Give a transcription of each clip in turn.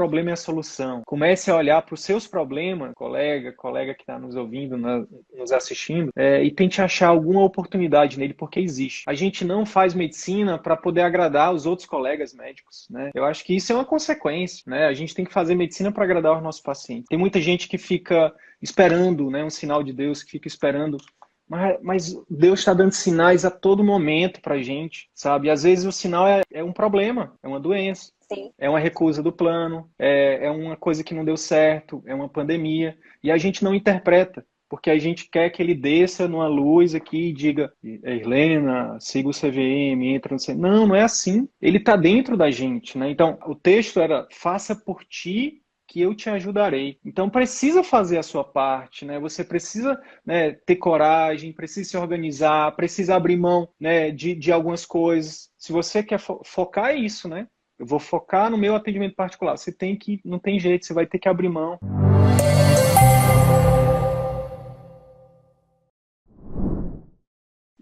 problema é a solução. Comece a olhar para os seus problemas, colega que está nos ouvindo, nos assistindo, e tente achar alguma oportunidade nele, porque existe. A gente não faz medicina para poder agradar os outros colegas médicos, né? Eu acho que isso é uma consequência, né? A gente tem que fazer medicina para agradar os nossos pacientes. Tem muita gente que fica esperando, né, um sinal de Deus, que fica esperando. Mas Deus está dando sinais a todo momento para a gente, sabe? E às vezes o sinal é um problema, é uma doença, Sim. é uma recusa do plano, é uma coisa que não deu certo, é uma pandemia. E a gente não interpreta, porque a gente quer que ele desça numa luz aqui e diga: Helena, siga o CVM, entra no CVM. Não, não é assim. Ele está dentro da gente, né? Então, o texto era: faça por ti que eu te ajudarei. Então precisa fazer a sua parte, né? Você precisa, né, ter coragem, precisa se organizar, precisa abrir mão, né, de algumas coisas. Se você quer focar é isso, né? Eu vou focar no meu atendimento particular. Você tem que, não tem jeito, você vai ter que abrir mão.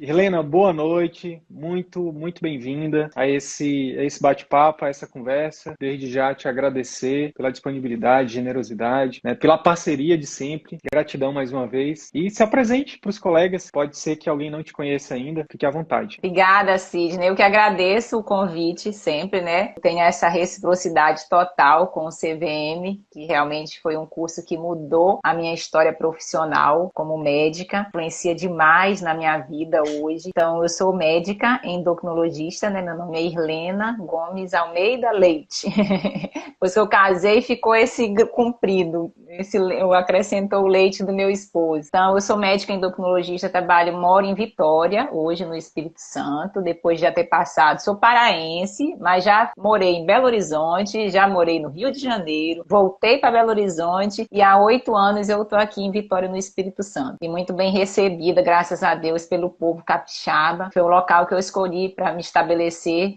Helena, boa noite, muito bem-vinda a esse bate-papo, a essa conversa. Desde já te agradecer pela disponibilidade, generosidade, né, pela parceria de sempre. Gratidão mais uma vez. E se apresente para os colegas, pode ser que alguém não te conheça ainda, fique à vontade. Obrigada, Sidney. Eu que agradeço o convite sempre, né? Tenho essa reciprocidade total com o CVM, que realmente foi um curso que mudou a minha história profissional como médica, influencia demais na minha vida hoje. Então, eu sou médica endocrinologista, né? Meu nome é Irlena Gomes Almeida Leite. Depois que eu casei, ficou esse comprido. Eu acrescentou o leite do meu esposo. Então, eu sou médica endocrinologista, moro em Vitória, hoje no Espírito Santo, depois de já ter passado, sou paraense, mas já morei em Belo Horizonte, já morei no Rio de Janeiro, voltei para Belo Horizonte e há 8 anos eu estou aqui em Vitória, no Espírito Santo. E muito bem recebida, graças a Deus, pelo povo capixaba. Foi o local que eu escolhi para me estabelecer,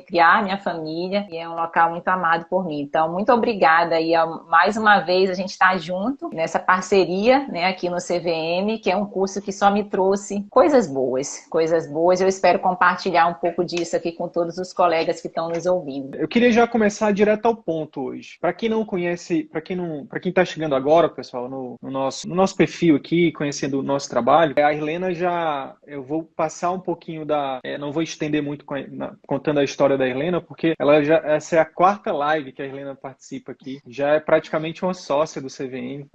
criar minha família, e é um local muito amado por mim. Então, muito obrigada e mais uma vez a gente está junto nessa parceria, né, aqui no CVM, que é um curso que só me trouxe coisas boas. Eu espero compartilhar um pouco disso aqui com todos os colegas que estão nos ouvindo. Eu queria já começar direto ao ponto hoje. Para quem não conhece, para quem está chegando agora, pessoal, no nosso perfil aqui, conhecendo o nosso trabalho, a Irlena eu vou passar um pouquinho não vou estender muito contando a história da Irlena, porque essa é a 4ª live que a Irlena participa aqui, já é praticamente uma sócia do CVM.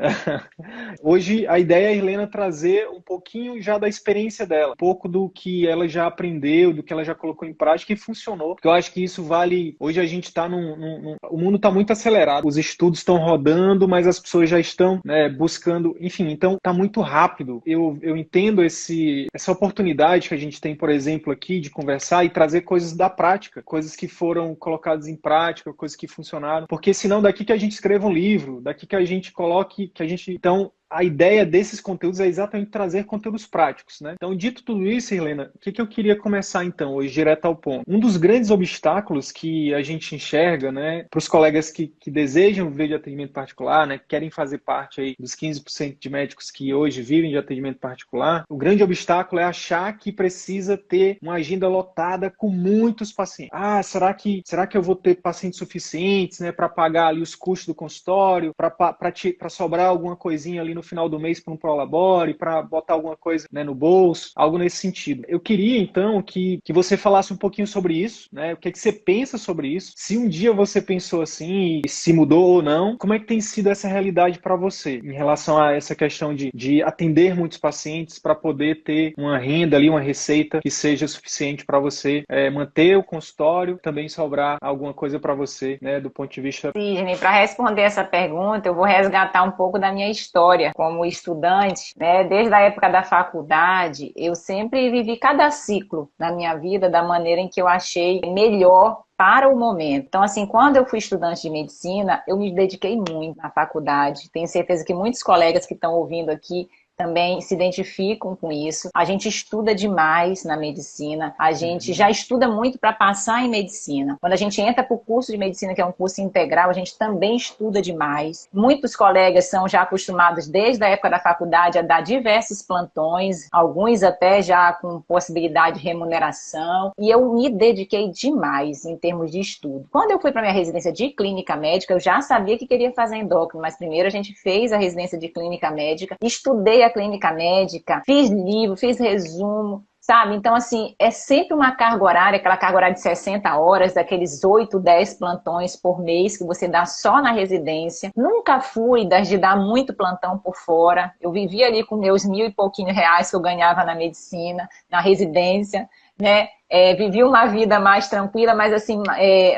Hoje a ideia é a Irlena trazer um pouquinho já da experiência dela, um pouco do que ela já aprendeu, do que ela já colocou em prática e funcionou. Porque eu acho que isso vale. Hoje a gente está o mundo está muito acelerado, os estudos estão rodando, mas as pessoas já estão, né, buscando, enfim, então está muito rápido. Eu entendo essa oportunidade que a gente tem, por exemplo, aqui de conversar e trazer coisas da prática, coisas que foram colocadas em prática, coisas que funcionaram, porque senão daqui que a gente escreva um livro, daqui que a gente coloque, então a ideia desses conteúdos é exatamente trazer conteúdos práticos, né? Então, dito tudo isso, Helena, o que eu queria começar então, hoje, direto ao ponto? Um dos grandes obstáculos que a gente enxerga, né, para os colegas que desejam viver de atendimento particular, né, que querem fazer parte aí dos 15% de médicos que hoje vivem de atendimento particular, o grande obstáculo é achar que precisa ter uma agenda lotada com muitos pacientes. Será que eu vou ter pacientes suficientes, né, para pagar ali os custos do consultório, para sobrar alguma coisinha ali no final do mês para um prolabore, para botar alguma coisa, né, no bolso, algo nesse sentido. Eu queria, então, que você falasse um pouquinho sobre isso, né? O que é que você pensa sobre isso? Se um dia você pensou assim e se mudou ou não, como é que tem sido essa realidade para você em relação a essa questão de atender muitos pacientes para poder ter uma renda ali, uma receita que seja suficiente para você manter o consultório, também sobrar alguma coisa para você, né, do ponto de vista... Sidney, para responder essa pergunta, eu vou resgatar um pouco da minha história como estudante, né? Desde a época da faculdade, eu sempre vivi cada ciclo na minha vida da maneira em que eu achei melhor para o momento. Então, assim, quando eu fui estudante de medicina, eu me dediquei muito na faculdade. Tenho certeza que muitos colegas que estão ouvindo aqui também se identificam com isso. A gente estuda demais na medicina, a gente já estuda muito para passar em medicina. Quando a gente entra para o curso de medicina, que é um curso integral, a gente também estuda demais. Muitos colegas são já acostumados desde a época da faculdade a dar diversos plantões, alguns até já com possibilidade de remuneração, e eu me dediquei demais em termos de estudo. Quando eu fui para minha residência de clínica médica, eu já sabia que queria fazer endócrino, mas primeiro a gente fez a residência de clínica médica, estudei a clínica médica, fiz livro, fiz resumo, sabe? Então, assim, é sempre uma carga horária, aquela carga horária de 60 horas, daqueles 8, 10 plantões por mês que você dá só na residência. Nunca fui de dar muito plantão por fora. Eu vivia ali com meus 1.000 e pouquinho reais que eu ganhava na medicina, na residência, né? Vivi uma vida mais tranquila, mas assim,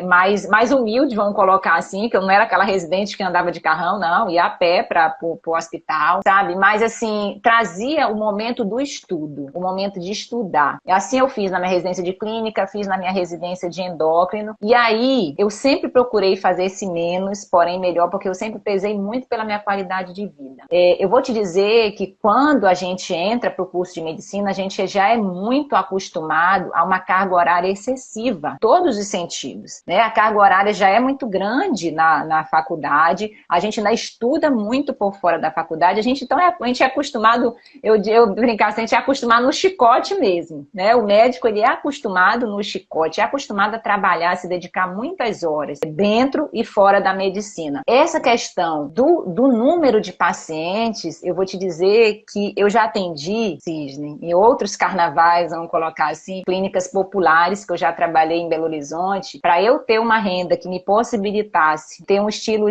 mais humilde, vamos colocar assim, que eu não era aquela residente que andava de carrão, não, ia a pé para o hospital, sabe? Mas assim, trazia o momento do estudo, o momento de estudar. E assim eu fiz na minha residência de clínica, fiz na minha residência de endócrino, e aí eu sempre procurei fazer esse menos, porém melhor, porque eu sempre prezei muito pela minha qualidade de vida. Eu vou te dizer que quando a gente entra para o curso de medicina, a gente já é muito acostumado a uma carga horária excessiva, todos os sentidos, né? A carga horária já é muito grande na faculdade, a gente ainda estuda muito por fora da faculdade, a gente é acostumado, eu brincar assim, a gente é acostumado no chicote mesmo, né? O médico, ele é acostumado no chicote, é acostumado a trabalhar, a se dedicar muitas horas, dentro e fora da medicina. Essa questão do número de pacientes, eu vou te dizer que eu já atendi, Cisne, em outros carnavais, vamos colocar assim, clínicas populares, que eu já trabalhei em Belo Horizonte, para eu ter uma renda que me possibilitasse ter um estilo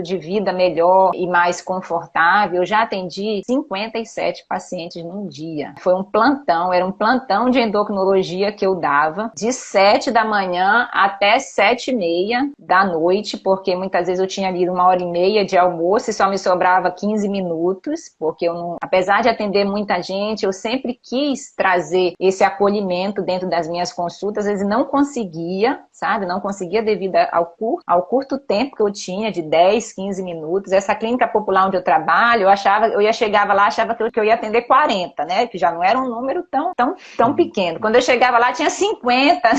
de vida melhor e mais confortável, eu já atendi 57 pacientes num dia. Foi um plantão, era um plantão de endocrinologia que eu dava, de 7 da manhã até 7h30 da noite, porque muitas vezes eu tinha ali 1h30 de almoço e só me sobrava 15 minutos, porque eu não, apesar de atender muita gente, eu sempre quis trazer esse acolhimento dentro das minhas consultas, às vezes não conseguia, sabe? Não conseguia devido ao curto tempo que eu tinha, de 10, 15 minutos. Essa clínica popular onde eu trabalho, chegava lá, achava que eu ia atender 40, né? Que já não era um número tão pequeno. Quando eu chegava lá, tinha 50.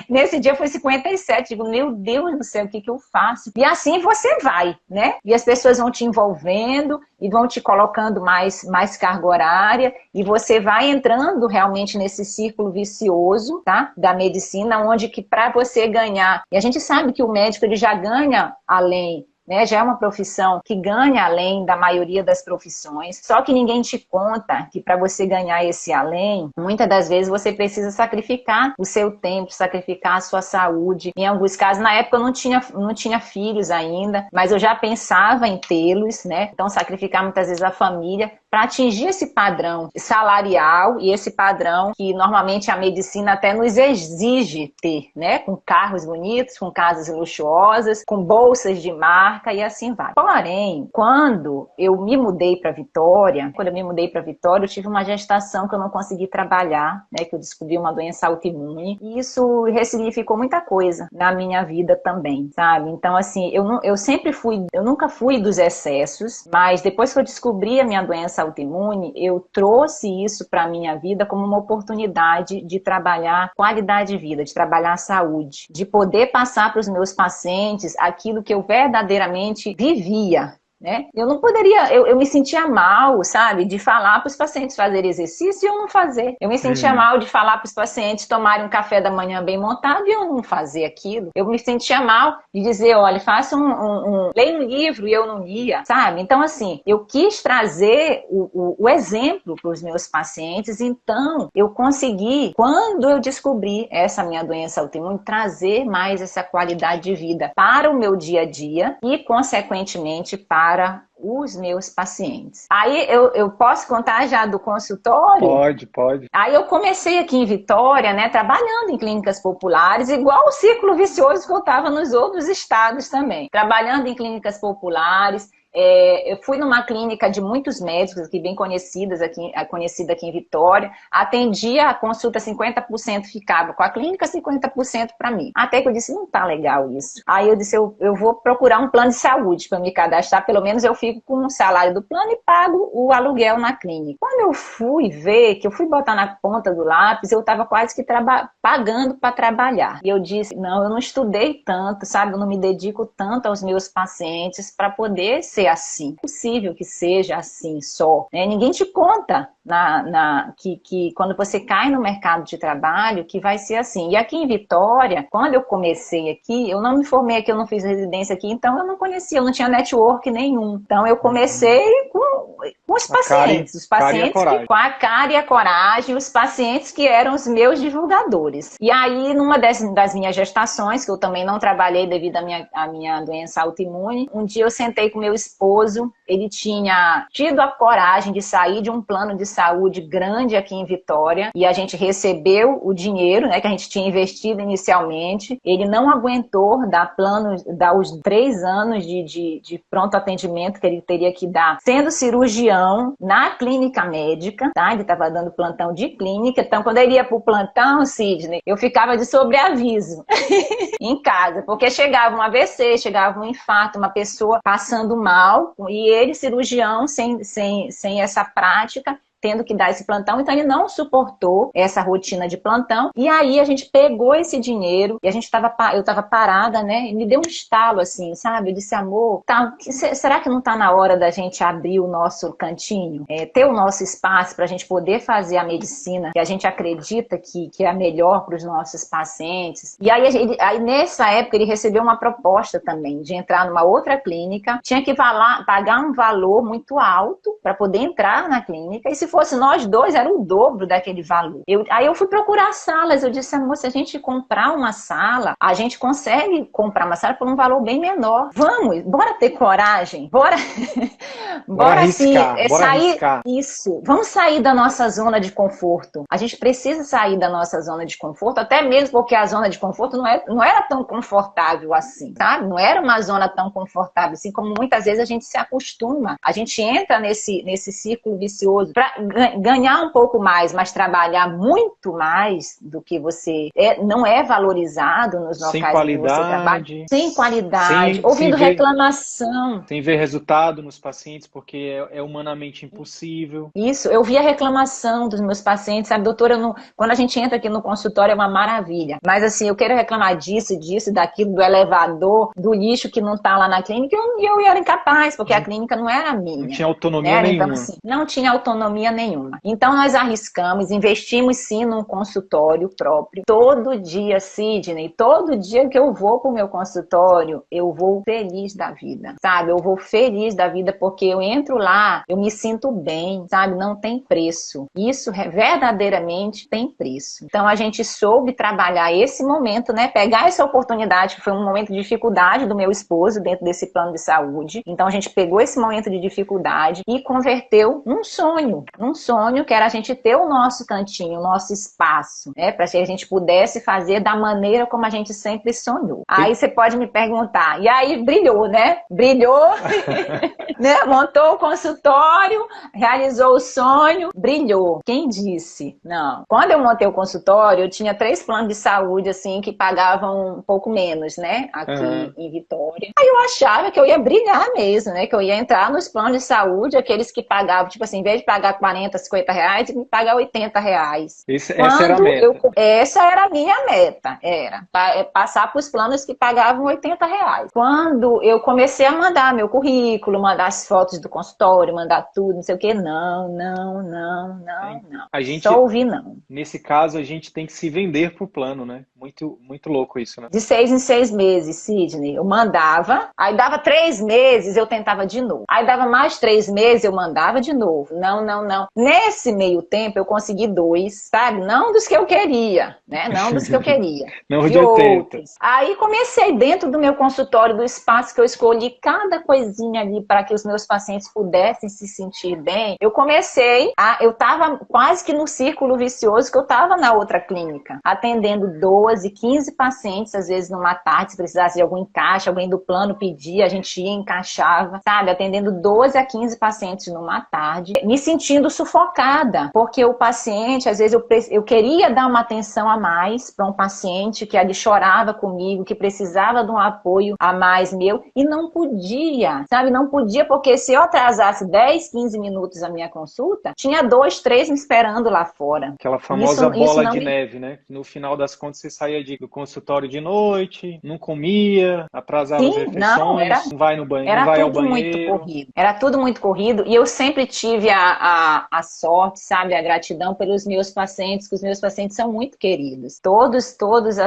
Nesse dia foi 57. Digo, meu Deus do céu, o que eu faço? E assim você vai, né? E as pessoas vão te envolvendo e vão te colocando mais carga horária e você vai entrando realmente nesse círculo vicioso, tá? Da medicina, onde que para você ganhar, e a gente sabe que o médico ele já ganha além, né? Já é uma profissão que ganha além da maioria das profissões, só que ninguém te conta que para você ganhar esse além, muitas das vezes você precisa sacrificar o seu tempo, sacrificar a sua saúde. Em alguns casos, na época eu não tinha filhos ainda, mas eu já pensava em tê-los, né? Então sacrificar muitas vezes a família para atingir esse padrão salarial e esse padrão que normalmente a medicina até nos exige ter, né? Com carros bonitos, com casas luxuosas, com bolsas de marca e assim vai. Porém, quando eu me mudei para Vitória, eu tive uma gestação que eu não consegui trabalhar, né? Que eu descobri uma doença autoimune e isso ressignificou muita coisa na minha vida também, sabe? Então, assim, eu nunca fui dos excessos, mas depois que eu descobri a minha doença autoimune, eu trouxe isso para a minha vida como uma oportunidade de trabalhar qualidade de vida, de trabalhar saúde, de poder passar para os meus pacientes aquilo que eu verdadeiramente vivia, né? Eu não poderia, eu me sentia mal, sabe, de falar para os pacientes fazerem exercício e eu não fazer. Eu me sentia mal de falar para os pacientes tomarem um café da manhã bem montado e eu não fazer aquilo. Eu me sentia mal de dizer, olha, faça leia um livro e eu não lia, sabe? Então, assim, eu quis trazer o exemplo para os meus pacientes, então eu consegui, quando eu descobri essa minha doença autoimune, trazer mais essa qualidade de vida para o meu dia a dia e, consequentemente, para os meus pacientes. Aí eu posso contar já do consultório? Pode. Aí eu comecei aqui em Vitória, né, trabalhando em clínicas populares, igual o círculo vicioso que eu estava nos outros estados também. Trabalhando em clínicas populares, Eu fui numa clínica de muitos médicos, aqui, bem conhecida aqui em Vitória, atendia a consulta 50% ficava com a clínica, 50% para mim. Até que eu disse, não tá legal isso. Aí eu disse, eu vou procurar um plano de saúde para me cadastrar, pelo menos eu fico com o salário do plano e pago o aluguel na clínica. Quando eu fui ver, que eu fui botar na ponta do lápis, eu estava quase que pagando para trabalhar. E eu disse, não, eu não estudei tanto, sabe? Eu não me dedico tanto aos meus pacientes para poder ser assim. É possível que seja assim só, né? Ninguém te conta que quando você cai no mercado de trabalho, que vai ser assim. E aqui em Vitória, quando eu comecei aqui, eu não me formei aqui, eu não fiz residência aqui, então eu não conhecia, eu não tinha network nenhum. Então eu comecei com os pacientes, os pacientes com a cara e a coragem, os pacientes que eram os meus divulgadores. E aí, numa das minhas gestações, que eu também não trabalhei devido à minha doença autoimune, um dia eu sentei com meu esposo, ele tinha tido a coragem de sair de um plano de saúde grande aqui em Vitória, e a gente recebeu o dinheiro, né, que a gente tinha investido inicialmente. Ele não aguentou dar os 3 anos de pronto atendimento que ele teria que dar sendo cirurgião na clínica médica, tá? Ele estava dando plantão de clínica, então quando ele ia pro plantão, Sidney, eu ficava de sobreaviso em casa, porque chegava um AVC, chegava um infarto, uma pessoa passando mal, e ele, cirurgião, sem essa prática, tendo que dar esse plantão, então ele não suportou essa rotina de plantão, e aí a gente pegou esse dinheiro, e eu tava parada, né, e me deu um estalo assim, sabe, eu disse, amor, será que não tá na hora da gente abrir o nosso cantinho, ter o nosso espaço pra gente poder fazer a medicina que a gente acredita que é a melhor para os nossos pacientes? E aí nessa época ele recebeu uma proposta também de entrar numa outra clínica, tinha que pagar um valor muito alto para poder entrar na clínica, e se fosse nós dois, era o dobro daquele valor. Aí eu fui procurar salas, eu disse, amor, se a gente comprar uma sala, a gente consegue comprar uma sala por um valor bem menor. Vamos, bora ter coragem, bora arriscar, assim, bora arriscar. Isso, vamos sair da nossa zona de conforto. A gente precisa sair da nossa zona de conforto, até mesmo porque a zona de conforto não era tão confortável assim, sabe? Não era uma zona tão confortável assim, como muitas vezes a gente se acostuma. A gente entra nesse círculo vicioso para ganhar um pouco mais, mas trabalhar muito mais do que você não é valorizado nos locais que você trabalha. Sem qualidade, ouvindo reclamação. Sem ver resultado nos pacientes, porque é humanamente impossível. Isso, eu via reclamação dos meus pacientes, sabe, doutora, quando a gente entra aqui no consultório é uma maravilha, mas assim, eu quero reclamar disso, daquilo, do elevador, do lixo que não tá lá na clínica, e eu era incapaz, porque a clínica não era minha. Não tinha autonomia nenhuma. Então, assim, não tinha autonomia nenhuma. Então nós arriscamos, investimos sim num consultório próprio. Todo dia, Sidney, todo dia que eu vou pro meu consultório, eu vou feliz da vida, sabe? Eu vou feliz da vida porque eu entro lá, eu me sinto bem, sabe? Não tem preço. Isso verdadeiramente tem preço. Então a gente soube trabalhar esse momento, né? Pegar essa oportunidade, que foi um momento de dificuldade do meu esposo dentro desse plano de saúde. Então a gente pegou esse momento de dificuldade e converteu num sonho que era a gente ter o nosso cantinho, o nosso espaço, né? Para que a gente pudesse fazer da maneira como a gente sempre sonhou. Aí você pode me perguntar, e aí brilhou, né? Brilhou, né? Montou o consultório, realizou o sonho, brilhou. Quem disse? Não. Quando eu montei o consultório, eu tinha 3 planos de saúde, assim, que pagavam um pouco menos, né? Aqui em Vitória. Aí eu achava que eu ia brilhar mesmo, né? Que eu ia entrar nos planos de saúde, aqueles que pagavam, tipo assim, em vez de pagar 40, 50 reais, e me pagar 80 reais. Essa era a meta. Essa era a minha meta, era passar para os planos que pagavam 80 reais. Quando eu comecei a mandar meu currículo, mandar as fotos do consultório, mandar tudo, não sei o que, não. A gente, só ouvi não. Nesse caso, a gente tem que se vender pro plano, né? Muito, muito louco isso, né? De 6 em 6 meses, Sidney, eu mandava, aí dava 3 meses, eu tentava de novo. Aí dava mais 3 meses, eu mandava de novo. Não. Nesse meio tempo, eu consegui 2, sabe? Não dos que eu queria, né? Não dos que eu queria. Não de 80. Outros. Aí comecei dentro do meu consultório, do espaço que eu escolhi, cada coisinha ali para que os meus pacientes pudessem se sentir bem. Eu tava quase que no círculo vicioso que eu tava na outra clínica, atendendo 2 12, 15 pacientes, às vezes numa tarde, se precisasse de algum encaixe, alguém do plano pedia, a gente ia, encaixava, sabe? Atendendo 12 a 15 pacientes numa tarde, me sentindo sufocada, porque o paciente, às vezes eu queria dar uma atenção a mais para um paciente que ali chorava comigo, que precisava de um apoio a mais meu, e não podia, sabe? Não podia, porque se eu atrasasse 10, 15 minutos a minha consulta, tinha 2, 3 me esperando lá fora. Aquela famosa bola de neve, né? Que no final das contas você saía do consultório de noite, não comia, atrasava as refeições, não vai no banheiro, não vai ao banheiro. Muito corrido. Era tudo muito corrido, e eu sempre tive a sorte, sabe, a gratidão pelos meus pacientes, que os meus pacientes são muito queridos. Todos,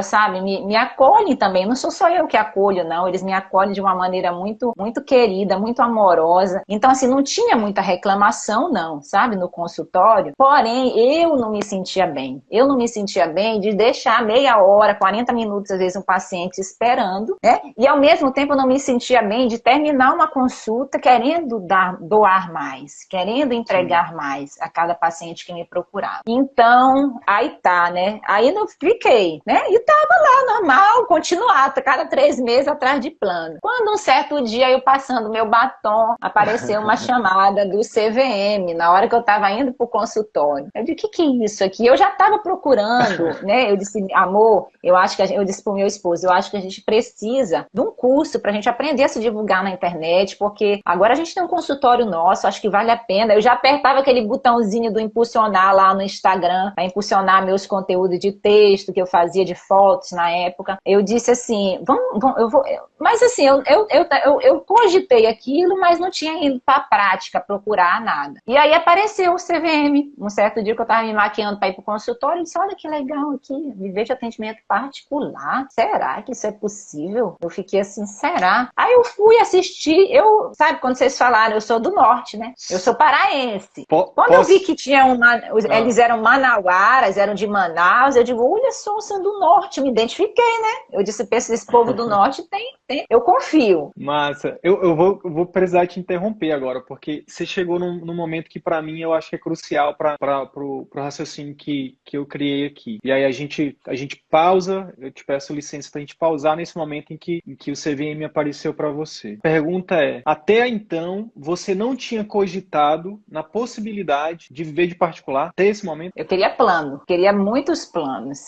sabe, me acolhem também. Não sou só eu que acolho, não. Eles me acolhem de uma maneira muito, muito querida, muito amorosa. Então, assim, não tinha muita reclamação, não, sabe, no consultório. Porém, eu não me sentia bem. Eu não me sentia bem de deixar meia hora, 40 minutos, às vezes, um paciente esperando, né? E, ao mesmo tempo, eu não me sentia bem de terminar uma consulta querendo doar mais, querendo entregar mais a cada paciente que me procurava. Então, aí tá, né? Aí eu fiquei, né? E tava lá, normal, continuar, cada 3 meses atrás de plano. Quando um certo dia, eu passando meu batom, apareceu uma chamada do CVM, na hora que eu tava indo pro consultório. Eu disse, o que é isso aqui? Eu já tava procurando, né? Eu disse, amor, eu disse pro meu esposo, eu acho que a gente precisa de um curso pra gente aprender a se divulgar na internet, porque agora a gente tem um consultório nosso, acho que vale a pena. Eu já apertava aquele botãozinho do impulsionar lá no Instagram, para impulsionar meus conteúdos de texto que eu fazia, de fotos na época. Eu disse assim, eu vou... Mas assim, eu cogitei aquilo, mas não tinha ido para a prática, procurar nada. E aí apareceu o CVM. Um certo dia que eu estava me maquiando para ir para o consultório, eu disse, olha que legal aqui, viver de atendimento particular. Será que isso é possível? Eu fiquei assim, será? Aí eu fui assistir, sabe, quando vocês falaram, eu sou do norte, né? Eu sou paraense. Quando eu vi que tinha eles eram manauaras, eram de Manaus, eu digo, olha só, sendo do norte, me identifiquei, né? Eu disse, esse povo do norte tem, eu confio. Massa. Eu vou precisar te interromper agora, porque você chegou num momento que para mim eu acho que é crucial para o raciocínio que eu criei aqui. E aí a gente pausa, eu te peço licença para a gente pausar nesse momento em que o CVM apareceu para você. A pergunta é, até então você não tinha cogitado na possibilidade de viver de particular até esse momento? Eu queria muitos planos.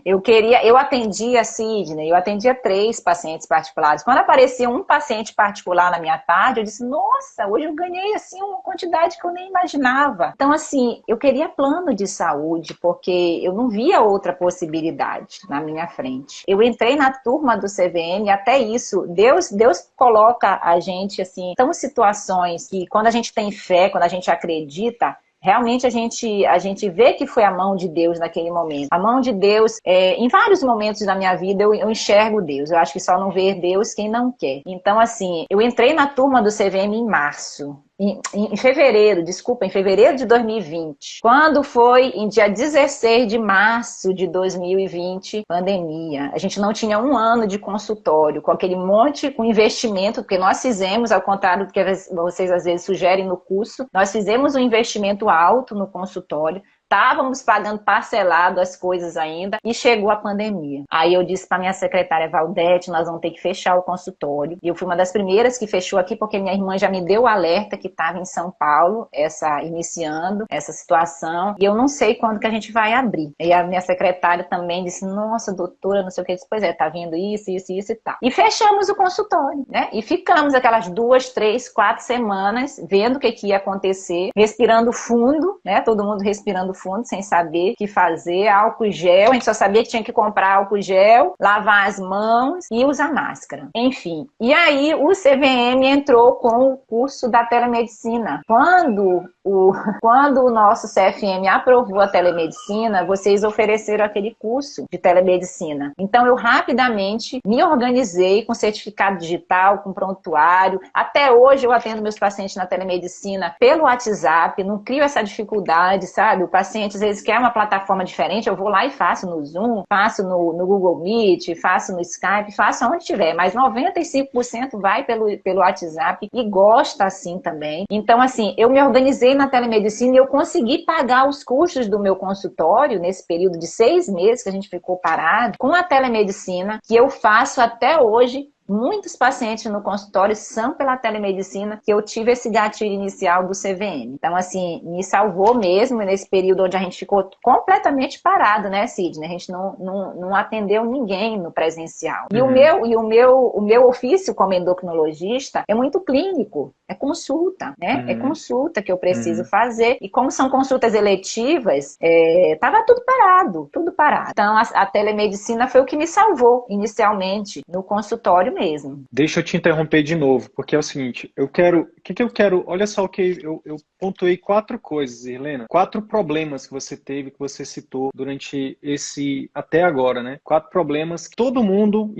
Eu atendia, Sidney, eu atendia 3 pacientes particulares. Quando aparecia um paciente particular na minha tarde, eu disse, nossa, hoje eu ganhei assim uma quantidade que eu nem imaginava. Então, assim, eu queria plano de saúde, porque eu não via outra possibilidade na minha frente. Eu entrei na turma do CVM, até isso, Deus coloca a gente, assim, tão situações que quando a gente tem fé, quando a gente acredita, realmente a gente vê que foi a mão de Deus naquele momento. A mão de Deus, em vários momentos da minha vida eu enxergo Deus. Eu acho que só não vê Deus quem não quer. Então, assim, eu entrei na turma do CVM em março. Em fevereiro de 2020. Quando foi em dia 16 de março de 2020, pandemia. A gente não tinha 1 ano de consultório, com aquele monte, com investimento, porque nós fizemos, ao contrário do que vocês às vezes sugerem no curso, nós fizemos um investimento alto no consultório. Estávamos pagando parcelado as coisas ainda e chegou a pandemia. Aí eu disse para minha secretária Valdete, nós vamos ter que fechar o consultório. E eu fui uma das primeiras que fechou aqui, porque minha irmã já me deu o alerta que estava em São Paulo, iniciando essa situação. E eu não sei quando que a gente vai abrir. E a minha secretária também disse, nossa, doutora, não sei o que. Eu disse, pois é, tá vindo isso e tal. E fechamos o consultório, né? E ficamos aquelas 2, 3, 4 semanas vendo o que ia acontecer, respirando fundo, né? Todo mundo respirando fundo, sem saber o que fazer, álcool gel, a gente só sabia que tinha que comprar álcool gel, lavar as mãos e usar máscara. Enfim, e aí o CVM entrou com o curso da telemedicina. Quando o nosso CFM aprovou a telemedicina, vocês ofereceram aquele curso de telemedicina. Então eu rapidamente me organizei com certificado digital, com prontuário. Até hoje eu atendo meus pacientes na telemedicina pelo WhatsApp, não crio essa dificuldade, sabe? O paciente paciente às vezes quer uma plataforma diferente, eu vou lá e faço no Zoom, faço no Google Meet, faço no Skype, faço onde tiver, mas 95% vai pelo WhatsApp e gosta assim também. Então, assim, eu me organizei na telemedicina e eu consegui pagar os custos do meu consultório nesse período de 6 meses que a gente ficou parado, com a telemedicina, que eu faço até hoje. Muitos pacientes no consultório são pela telemedicina que eu tive esse gatilho inicial do CVM. Então, assim, me salvou mesmo nesse período onde a gente ficou completamente parado, né, Sidney? A gente não atendeu ninguém no presencial. E o meu ofício como endocrinologista é muito clínico, é consulta, né? É consulta que eu preciso fazer. E como são consultas eletivas, tava tudo parado, tudo parado. Então, a telemedicina foi o que me salvou inicialmente no consultório mesmo. Deixa eu te interromper de novo, porque é o seguinte, eu quero, o que eu quero, olha só o que eu pontuei 4 coisas, Helena, 4 problemas que você teve, que você citou durante até agora, né? 4 problemas que todo mundo,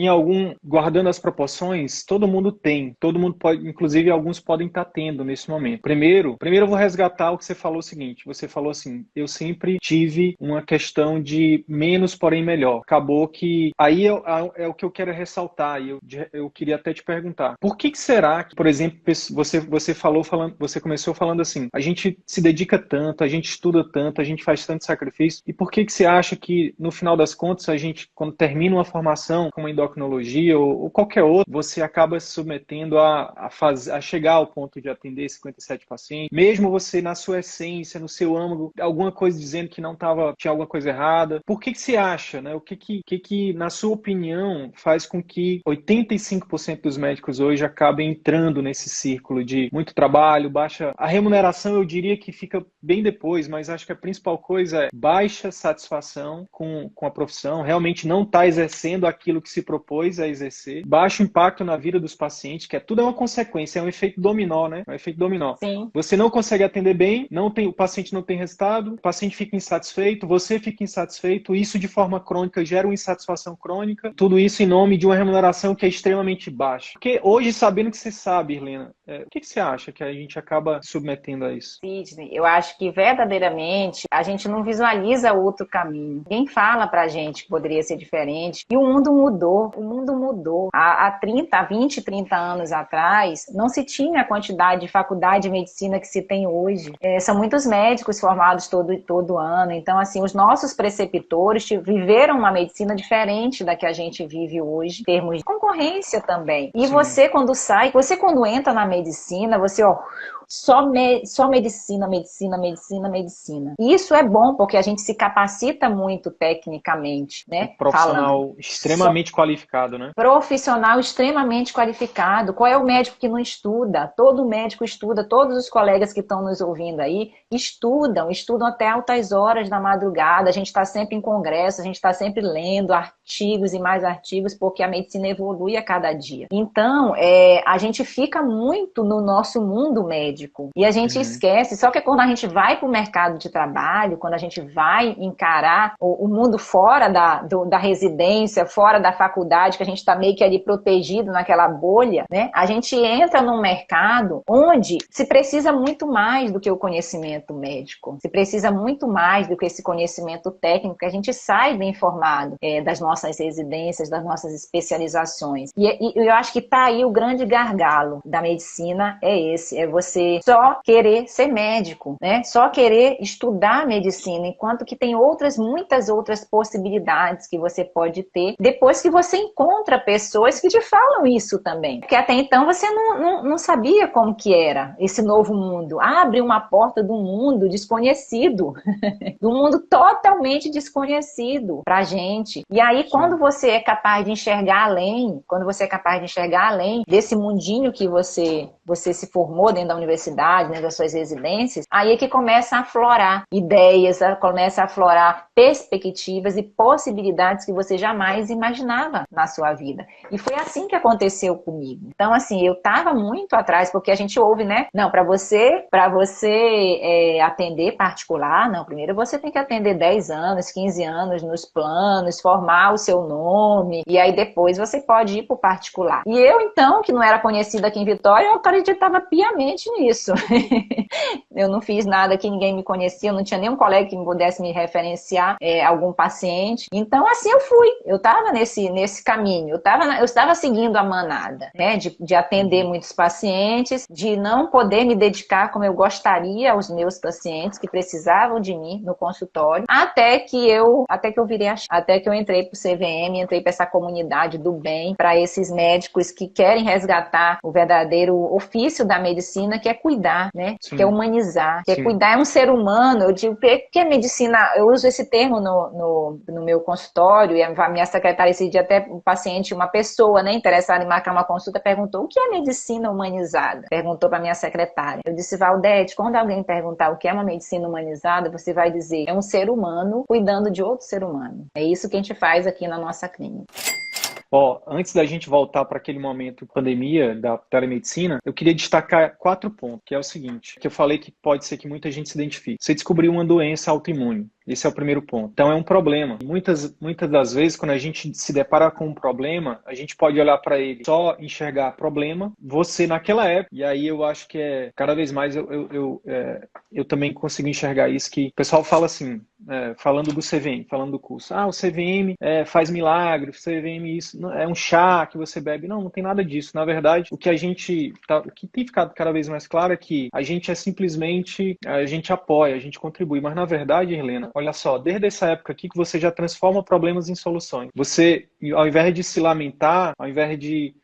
guardando as proporções, todo mundo tem, todo mundo pode, inclusive alguns podem estar tendo nesse momento. Primeiro eu vou resgatar o que você falou o seguinte, você falou assim, eu sempre tive uma questão de menos, porém melhor. Acabou que, aí é o que eu quero ressaltar, e eu queria até te perguntar, por que será que, por exemplo, você começou falando assim, a gente se dedica tanto, a gente estuda tanto, a gente faz tanto sacrifício, e por que você acha que, no final das contas, a gente, quando termina uma formação como endocrinologia ou qualquer outra, você acaba se submetendo a chegar ao ponto de atender 57 pacientes, mesmo você, na sua essência, no seu âmago, alguma coisa dizendo que tinha alguma coisa errada, por que você acha, né? O que, na sua opinião, faz com que 85% dos médicos hoje acabem entrando nesse círculo de muito trabalho, baixa... A remuneração eu diria que fica bem depois, mas acho que a principal coisa é baixa satisfação com a profissão, realmente não está exercendo aquilo que se propôs a exercer, baixo impacto na vida dos pacientes, que tudo é uma consequência, é um efeito dominó, né? É um efeito dominó. Sim. Você não consegue atender bem, o paciente não tem resultado, o paciente fica insatisfeito, você fica insatisfeito, isso de forma crônica gera uma insatisfação crônica, tudo isso em nome de uma remuneração que é extremamente baixa. Porque hoje, sabendo que você sabe, Helena, o que você acha que a gente acaba submetendo a isso? Sidney, eu acho que verdadeiramente a gente não visualiza outro caminho. Ninguém fala pra gente que poderia ser diferente. E o mundo mudou. O mundo mudou. Há 20, 30 anos atrás, não se tinha a quantidade de faculdade de medicina que se tem hoje. São muitos médicos formados todo ano. Então, assim, os nossos preceptores viveram uma medicina diferente da que a gente vive hoje, em termos de concorrência também. E Sim. você quando entra na medicina, você, só medicina. E isso é bom, porque a gente se capacita muito tecnicamente, né? Um profissional extremamente qualificado, né? Profissional extremamente qualificado. Qual é o médico que não estuda? Todo médico estuda, todos os colegas que estão nos ouvindo aí estudam até altas horas da madrugada. A gente está sempre em congresso, a gente está sempre lendo artigos e mais artigos, porque a medicina evolui a cada dia. Então, a gente fica muito no nosso mundo médico. E a gente esquece, só que quando a gente vai para o mercado de trabalho, quando a gente vai encarar o mundo fora da residência, fora da faculdade, que a gente está meio que ali protegido naquela bolha, né? A gente entra num mercado onde se precisa muito mais do que o conhecimento médico, se precisa muito mais do que esse conhecimento técnico, que a gente sai bem informado das nossas residências, das nossas especializações. E eu acho que está aí o grande gargalo da medicina, é você só querer ser médico, né? Só querer estudar medicina, enquanto que tem muitas outras possibilidades que você pode ter depois que você encontra pessoas que te falam isso também. Porque até então você não sabia como que era esse novo mundo. Abre uma porta do mundo desconhecido, do mundo totalmente desconhecido pra gente. E aí, quando você é capaz de enxergar além, desse mundinho que você se formou dentro da universidade, né, das suas residências, aí é que começa a aflorar ideias, começa a aflorar perspectivas e possibilidades que você jamais imaginava na sua vida. E foi assim que aconteceu comigo. Então, assim, eu estava muito atrás, porque a gente ouve, né? Não, para você atender particular, não, primeiro você tem que atender 10 anos, 15 anos nos planos, formar o seu nome, e aí depois você pode ir para o particular. E eu, então, que não era conhecida aqui em Vitória, eu acreditava piamente nisso. isso. Eu não fiz nada que ninguém me conhecia, eu não tinha nenhum colega que pudesse me referenciar algum paciente. Então, assim eu fui. Eu estava nesse caminho, eu estava seguindo a manada, né? De atender muitos pacientes, de não poder me dedicar como eu gostaria aos meus pacientes que precisavam de mim no consultório, até que eu virei até que eu entrei para o CVM, entrei para essa comunidade do bem, para esses médicos que querem resgatar o verdadeiro ofício da medicina, que é cuidar, né? Sim. Que é humanizar, que Sim. é cuidar, é um ser humano. Eu digo, que a medicina, eu uso esse termo no meu consultório, e a minha secretária esse dia, até um paciente, uma pessoa, né, interessada em marcar uma consulta, perguntou: o que é medicina humanizada? Perguntou para minha secretária. Eu disse: Valdete, quando alguém perguntar o que é uma medicina humanizada, você vai dizer: é um ser humano cuidando de outro ser humano. É isso que a gente faz aqui na nossa clínica. Antes da gente voltar para aquele momento pandemia da telemedicina, eu queria destacar 4 pontos, que é o seguinte, que eu falei que pode ser que muita gente se identifique. Você descobriu uma doença autoimune. Esse é o primeiro ponto. Então é um problema. Muitas das vezes, quando a gente se depara com um problema, a gente pode olhar para ele, só enxergar problema, você naquela época, e aí eu acho que cada vez mais eu também consigo enxergar isso, que o pessoal fala assim, falando do CVM, falando do curso, o CVM faz milagre, o CVM isso, é um chá que você bebe. Não tem nada disso. Na verdade, o que tem ficado cada vez mais claro é que a gente a gente apoia, a gente contribui, mas na verdade, Helena, olha só, desde essa época aqui que você já transforma problemas em soluções. Você, ao invés de se lamentar, ao invés de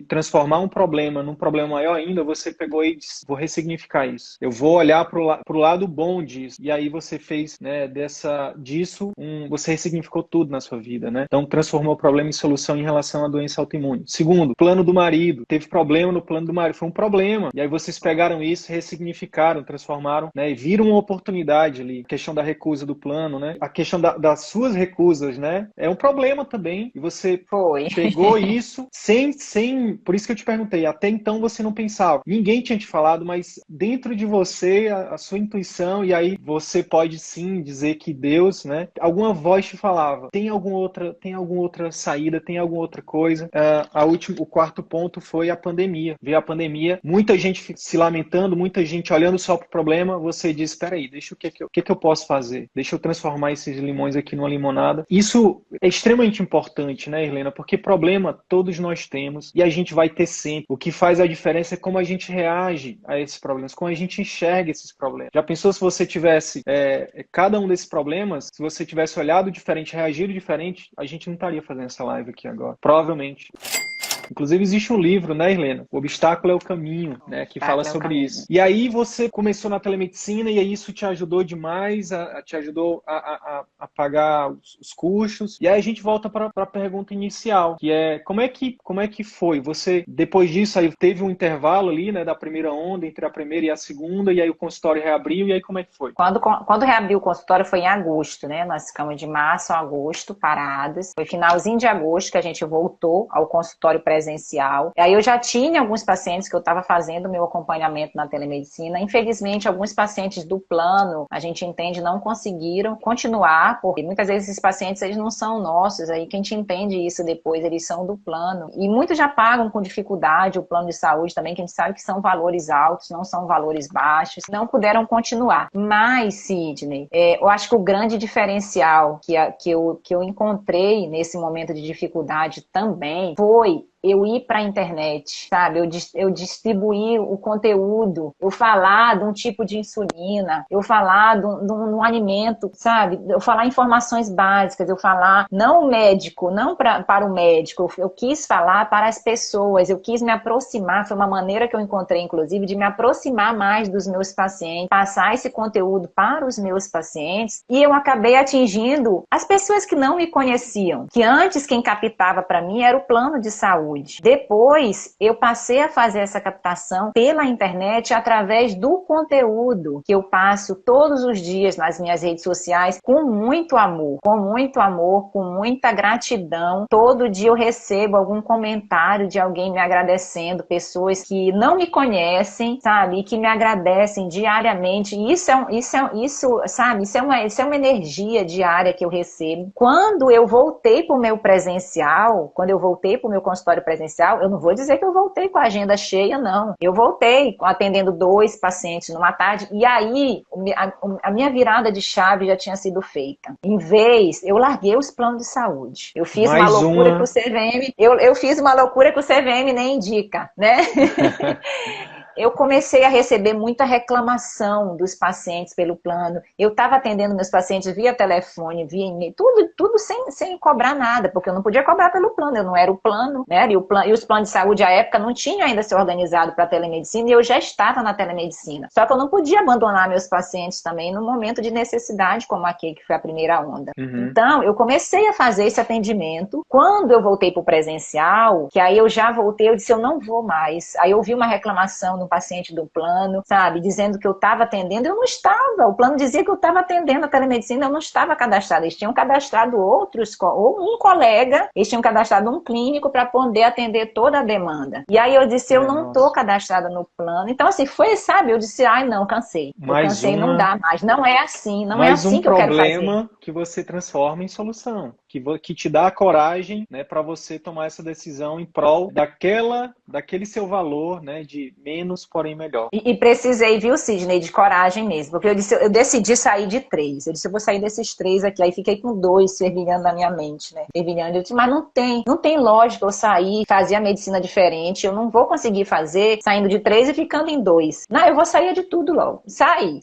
transformar um problema num problema maior ainda, você pegou e disse: vou ressignificar isso. Eu vou olhar pro lado bom disso. E aí você fez, né, você ressignificou tudo na sua vida, né? Então transformou o problema em solução em relação à doença autoimune. Segundo, plano do marido. Teve problema no plano do marido. Foi um problema. E aí vocês pegaram isso, ressignificaram, transformaram, né? E viram uma oportunidade ali. A questão da recusa do plano, né? A questão das suas recusas, né? É um problema também. E você pegou isso por isso que eu te perguntei, até então você não pensava, ninguém tinha te falado, mas dentro de você, a sua intuição, e aí você pode sim dizer que Deus, né, alguma voz te falava, tem alguma outra saída, tem alguma outra coisa. O quarto ponto foi a pandemia. Veio a pandemia, muita gente se lamentando, muita gente olhando só pro problema, você disse: espera aí, deixa o que eu posso fazer? Deixa eu transformar esses limões aqui numa limonada. Isso é extremamente importante, né, Helena? Porque problema todos nós temos e a gente vai ter sempre. O que faz a diferença é como a gente reage a esses problemas, como a gente enxerga esses problemas. Já pensou se você tivesse cada um desses problemas, se você tivesse olhado diferente, reagido diferente, a gente não estaria fazendo essa live aqui agora. Provavelmente. Inclusive existe um livro, né, Helena? O Obstáculo é o Caminho, né, que fala sobre isso. E aí você começou na telemedicina e aí isso te ajudou demais, te ajudou a pagar os custos. E aí a gente volta para a pergunta inicial, que é como é que foi? Você, depois disso, aí teve um intervalo ali, né, da primeira onda, entre a primeira e a segunda, e aí o consultório reabriu, e aí como é que foi? Quando reabriu o consultório foi em agosto, né? Nós ficamos de março a agosto parados. Foi finalzinho de agosto que a gente voltou ao consultório presencial. E aí eu já tinha alguns pacientes que eu estava fazendo meu acompanhamento na telemedicina. Infelizmente, alguns pacientes do plano, a gente entende, não conseguiram continuar, porque muitas vezes esses pacientes eles não são nossos. Aí quem te entende isso depois, eles são do plano. E muitos já pagam com dificuldade o plano de saúde também, que a gente sabe que são valores altos, não são valores baixos. Não puderam continuar. Mas, Sidney, eu acho que o grande diferencial que eu encontrei nesse momento de dificuldade também foi eu ir para a internet, sabe? Eu distribuir o conteúdo, eu falar de um tipo de insulina, eu falar de um alimento, sabe? Eu falar informações básicas, eu falar não o médico, não para o médico, eu quis falar para as pessoas, eu quis me aproximar, foi uma maneira que eu encontrei, inclusive, de me aproximar mais dos meus pacientes, passar esse conteúdo para os meus pacientes, e eu acabei atingindo as pessoas que não me conheciam, que antes quem captava para mim era o plano de saúde. Depois, eu passei a fazer essa captação pela internet através do conteúdo que eu passo todos os dias nas minhas redes sociais com muito amor, com muita gratidão. Todo dia eu recebo algum comentário de alguém me agradecendo, pessoas que não me conhecem, sabe, e que me agradecem diariamente. Isso é uma energia diária que eu recebo. Quando eu voltei para o meu presencial, quando eu voltei para o meu consultório presencial, eu não vou dizer que eu voltei com a agenda cheia, não. Eu voltei atendendo 2 pacientes numa tarde, e aí a minha virada de chave já tinha sido feita. Em vez, eu larguei os planos de saúde. Eu fiz uma loucura que o CVM, eu fiz uma loucura que o CVM nem indica, né? Eu comecei a receber muita reclamação dos pacientes pelo plano. Eu estava atendendo meus pacientes via telefone, via e-mail, tudo sem cobrar nada, porque eu não podia cobrar pelo plano, eu não era o plano, né? E os planos de saúde à época não tinham ainda se organizado para telemedicina, e eu já estava na telemedicina. Só que eu não podia abandonar meus pacientes também no momento de necessidade, como aqui, que foi a primeira onda. Uhum. Então, eu comecei a fazer esse atendimento. Quando eu voltei para o presencial, que aí eu já voltei, eu disse, eu não vou mais. Aí eu vi uma reclamação no paciente do plano, sabe, dizendo que eu estava atendendo, eu não estava, o plano dizia que eu estava atendendo a telemedicina, eu não estava cadastrada, eles tinham cadastrado outros, ou um colega, eles tinham cadastrado um clínico para poder atender toda a demanda. E aí eu disse, eu não estou cadastrada no plano, então assim, foi, sabe, eu disse, ai não, cansei, não dá mais, não é assim, não é assim que eu quero fazer. Mais um problema que você transforma em solução, que te dá a coragem, né, para você tomar essa decisão em prol daquele seu valor, né, de menos, porém melhor. E precisei, viu, Sidney, de coragem mesmo, porque eu decidi sair de 3. Eu disse, eu vou sair desses 3 aqui. Aí fiquei com 2 fervilhando na minha mente, né? Fervilhando. Eu disse, mas não tem lógica eu sair, fazer a medicina diferente. Eu não vou conseguir fazer saindo de 3 e ficando em 2. Não, eu vou sair de tudo logo. Saí.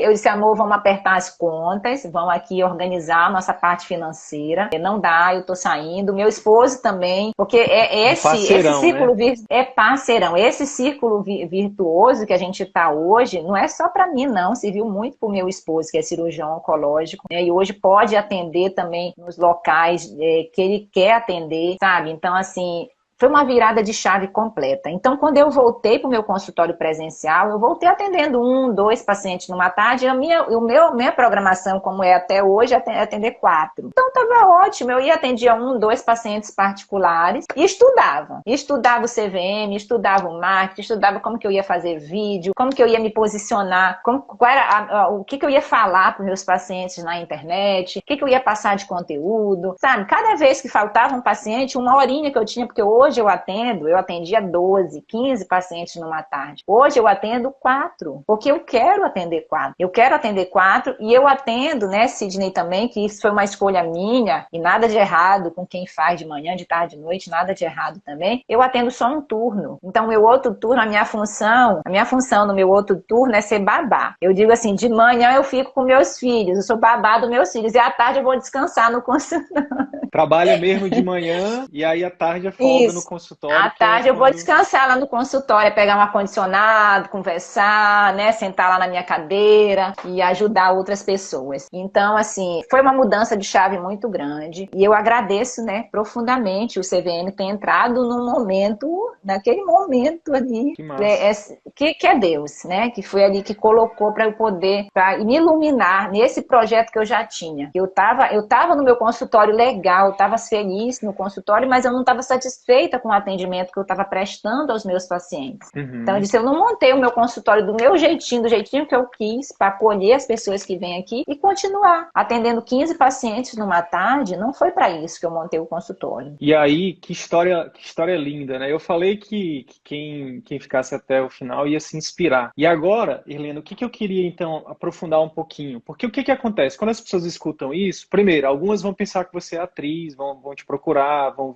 Eu disse, amor, vamos apertar as contas, vamos aqui organizar a nossa parte financeira. Não dá, eu tô saindo. Meu esposo também, porque esse círculo, né? É parceirão. Esse círculo virtuoso que a gente está hoje, não é só para mim, não. Serviu muito para o meu esposo, que é cirurgião oncológico, né? E hoje pode atender também nos locais que ele quer atender, sabe? Então, assim, foi uma virada de chave completa. Então, quando eu voltei para o meu consultório presencial, eu voltei atendendo 1, 2 pacientes numa tarde. Minha programação, como é até hoje, é atender 4. Então, estava ótimo. Eu ia atendia 1, 2 pacientes particulares e estudava. Estudava o CVM, estudava o marketing, estudava como que eu ia fazer vídeo, como que eu ia me posicionar, o que eu ia falar para os meus pacientes na internet, o que eu ia passar de conteúdo, sabe? Cada vez que faltava um paciente, uma horinha que eu tinha, porque hoje eu atendia 12, 15 pacientes numa tarde. Hoje eu atendo 4, porque eu quero atender 4. Eu quero atender 4 e eu atendo, né, Sidney, também, que isso foi uma escolha minha e nada de errado com quem faz de manhã, de tarde, de noite, nada de errado também. Eu atendo só um turno. Então, meu outro turno, a minha função no meu outro turno é ser babá. Eu digo assim, de manhã eu fico com meus filhos, eu sou babá dos meus filhos e à tarde eu vou descansar no consultório. Trabalha mesmo de manhã e aí à tarde é folga no consultório. À tarde eu vou descansar lá no consultório, pegar um ar-condicionado, conversar, né, sentar lá na minha cadeira e ajudar outras pessoas. Então, assim, foi uma mudança de chave muito grande e eu agradeço, né, profundamente o CVM ter entrado naquele momento ali, que é Deus, né, que foi ali que colocou para eu poder me iluminar nesse projeto que eu já tinha. Eu tava no meu consultório legal, eu estava feliz no consultório, mas eu não estava satisfeita com o atendimento que eu estava prestando aos meus pacientes. Uhum. Então eu disse, eu não montei o meu consultório do meu jeitinho, do jeitinho que eu quis, para acolher as pessoas que vêm aqui e continuar atendendo 15 pacientes numa tarde. Não foi para isso que eu montei o consultório. E aí, que história linda, né? Eu falei que quem ficasse até o final ia se inspirar. E agora, Irlena, o que eu queria então aprofundar um pouquinho? Porque o que acontece? Quando as pessoas escutam isso, primeiro, algumas vão pensar que você é atriz, vão te procurar, vão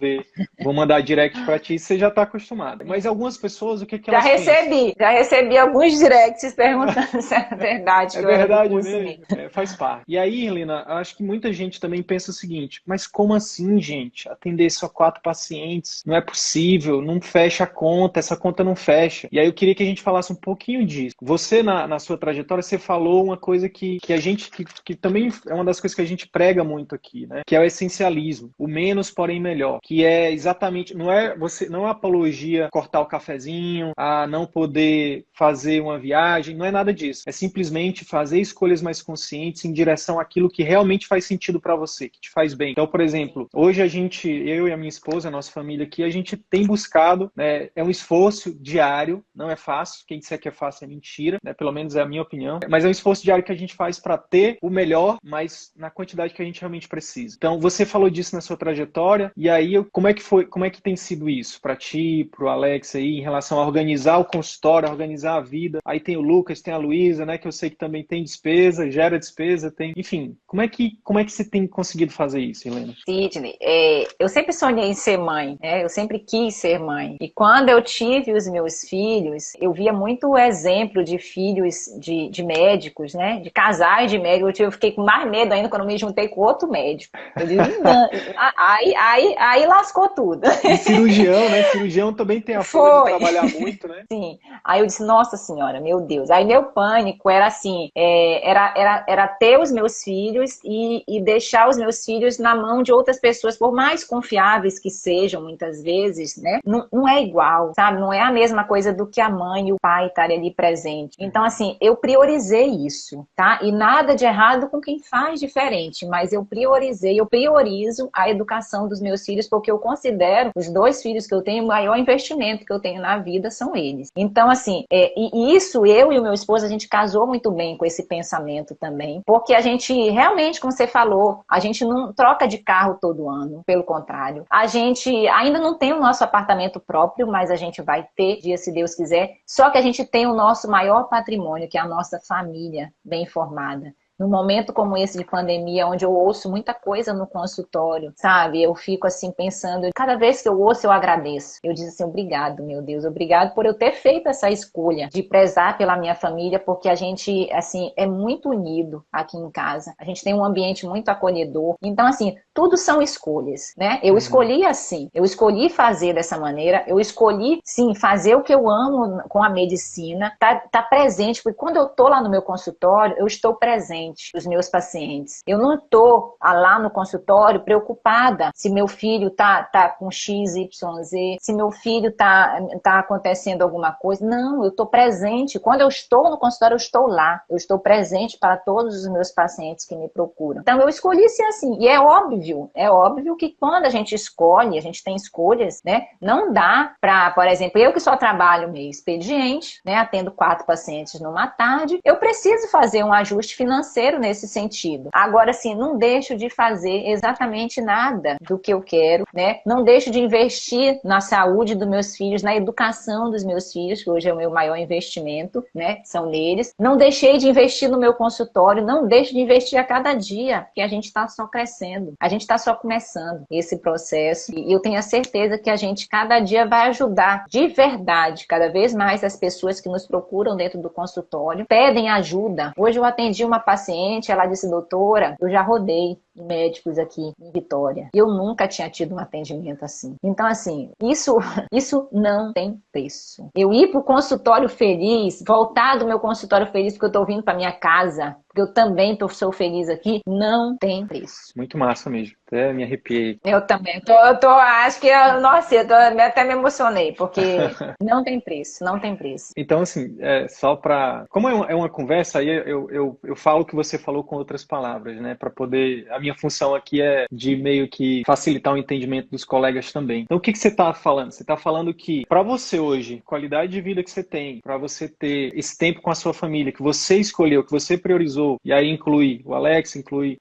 mandar direct para ti, você já está acostumada. Mas algumas pessoas, o que elas pensam? Já recebi alguns directs perguntando se é verdade. É verdade mesmo? Faz parte. E aí, Helena, acho que muita gente também pensa o seguinte, mas como assim, gente? Atender só 4 pacientes? Não é possível, não fecha a conta, essa conta não fecha. E aí eu queria que a gente falasse um pouquinho disso. Você, na sua trajetória, você falou uma coisa que a gente, que também é uma das coisas que a gente prega muito aqui, né? Que é o essencialismo. O menos, porém melhor. Que é exatamente, não é apologia a cortar o cafezinho, a não poder fazer uma viagem, não é nada disso. É simplesmente fazer escolhas mais conscientes em direção àquilo que realmente faz sentido para você, que te faz bem. Então, por exemplo, hoje eu e a minha esposa, a nossa família aqui, a gente tem buscado, né, é um esforço diário, não é fácil, quem disser que é fácil é mentira, né, pelo menos é a minha opinião, mas é um esforço diário que a gente faz para ter o melhor, mas na quantidade que a gente realmente precisa. Então, você falou disso na sua trajetória, e aí como é que sido isso para ti, para o Alex aí, em relação a organizar o consultório, a organizar a vida? Aí tem o Lucas, tem a Luísa, né, que eu sei que também tem despesa, gera despesa, tem... Enfim, como é que você tem conseguido fazer isso, Helena? Sidney, eu sempre sonhei em ser mãe, né? Eu sempre quis ser mãe. E quando eu tive os meus filhos, eu via muito exemplo de filhos de médicos, né? De casais de médicos. Eu fiquei com mais medo ainda quando me juntei com outro médico. Eu digo, não. Aí lascou tudo. E cirurgião, né? Cirurgião também tem a fama de trabalhar muito, né? Sim. Aí eu disse, nossa senhora, meu Deus. Aí meu pânico era assim, era ter os meus filhos e deixar os meus filhos na mão de outras pessoas, por mais confiáveis que sejam, muitas vezes, né? Não é igual, sabe? Não é a mesma coisa do que a mãe e o pai estarem ali presente. Então, assim, eu priorizei isso, tá? E nada de errado com quem faz diferente, mas eu priorizo a educação dos meus filhos, porque eu considero os 2 filhos que eu tenho, o maior investimento que eu tenho na vida são eles. Então, assim, e isso eu e o meu esposo, a gente casou muito bem com esse pensamento também, porque a gente realmente, como você falou, a gente não troca de carro todo ano, pelo contrário. A gente ainda não tem o nosso apartamento próprio, mas a gente vai ter, dia se Deus quiser. Só que a gente tem o nosso maior patrimônio, que é a nossa família bem formada. Num momento como esse de pandemia, onde eu ouço muita coisa no consultório, sabe? Eu fico assim pensando, cada vez que eu ouço, eu agradeço. Eu digo assim, obrigado, meu Deus, obrigado por eu ter feito essa escolha de prezar pela minha família, porque a gente, assim, é muito unido aqui em casa. A gente tem um ambiente muito acolhedor. Então, assim, tudo são escolhas, né? Eu escolhi assim, eu escolhi fazer dessa maneira, eu escolhi, sim, fazer o que eu amo com a medicina, tá presente, porque quando eu tô lá no meu consultório, eu estou presente dos meus pacientes. Eu não estou lá no consultório preocupada se meu filho tá com X, Y, Z, se meu filho tá acontecendo alguma coisa. Não, eu estou presente. Quando eu estou no consultório, eu estou lá. Eu estou presente para todos os meus pacientes que me procuram. Então, eu escolhi ser assim. E é óbvio que quando a gente escolhe, a gente tem escolhas, né? Não dá para, por exemplo, eu que só trabalho meio expediente, né? Atendo 4 pacientes numa tarde, eu preciso fazer um ajuste financeiro nesse sentido. Agora, sim, não deixo de fazer exatamente nada do que eu quero, né? Não deixo de investir na saúde dos meus filhos, na educação dos meus filhos, que hoje é o meu maior investimento, né? São neles. Não deixei de investir no meu consultório, não deixo de investir a cada dia, porque a gente está só crescendo, a gente está só começando esse processo e eu tenho a certeza que a gente cada dia vai ajudar de verdade, cada vez mais as pessoas que nos procuram dentro do consultório, pedem ajuda. Hoje eu atendi uma paciente, ela disse, doutora, eu já rodei médicos aqui em Vitória. Eu nunca tinha tido um atendimento assim. Então, assim, isso não tem preço. Eu ir para o consultório feliz, voltar do meu consultório feliz porque eu estou vindo para minha casa, porque eu também sou feliz aqui, não tem preço. Muito massa mesmo. Até me arrepiei. Eu também. Acho que, nossa, até me emocionei, porque não tem preço, não tem preço. Então, assim, só para... Como é uma conversa, aí eu falo o que você falou com outras palavras, né? Para poder... A minha função aqui é de meio que facilitar o entendimento dos colegas também. Então, o que você está falando? Você está falando que, para você hoje, qualidade de vida que você tem, para você ter esse tempo com a sua família, que você escolheu, que você priorizou, e aí inclui o Alex, inclui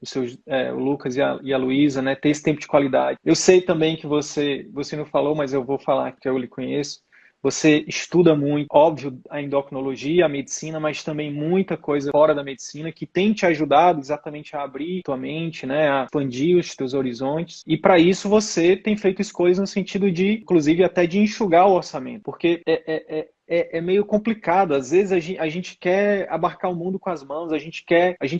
o Lucas e a Luísa, né? Ter esse tempo de qualidade. Eu sei também que você não falou, mas eu vou falar que eu lhe conheço. Você estuda muito, óbvio, a endocrinologia, a medicina, mas também muita coisa fora da medicina que tem te ajudado exatamente a abrir tua mente, né, a expandir os teus horizontes. E para isso você tem feito escolhas no sentido de, inclusive, até de enxugar o orçamento, porque é meio complicado. Às vezes a gente quer abarcar o mundo com as mãos, a gente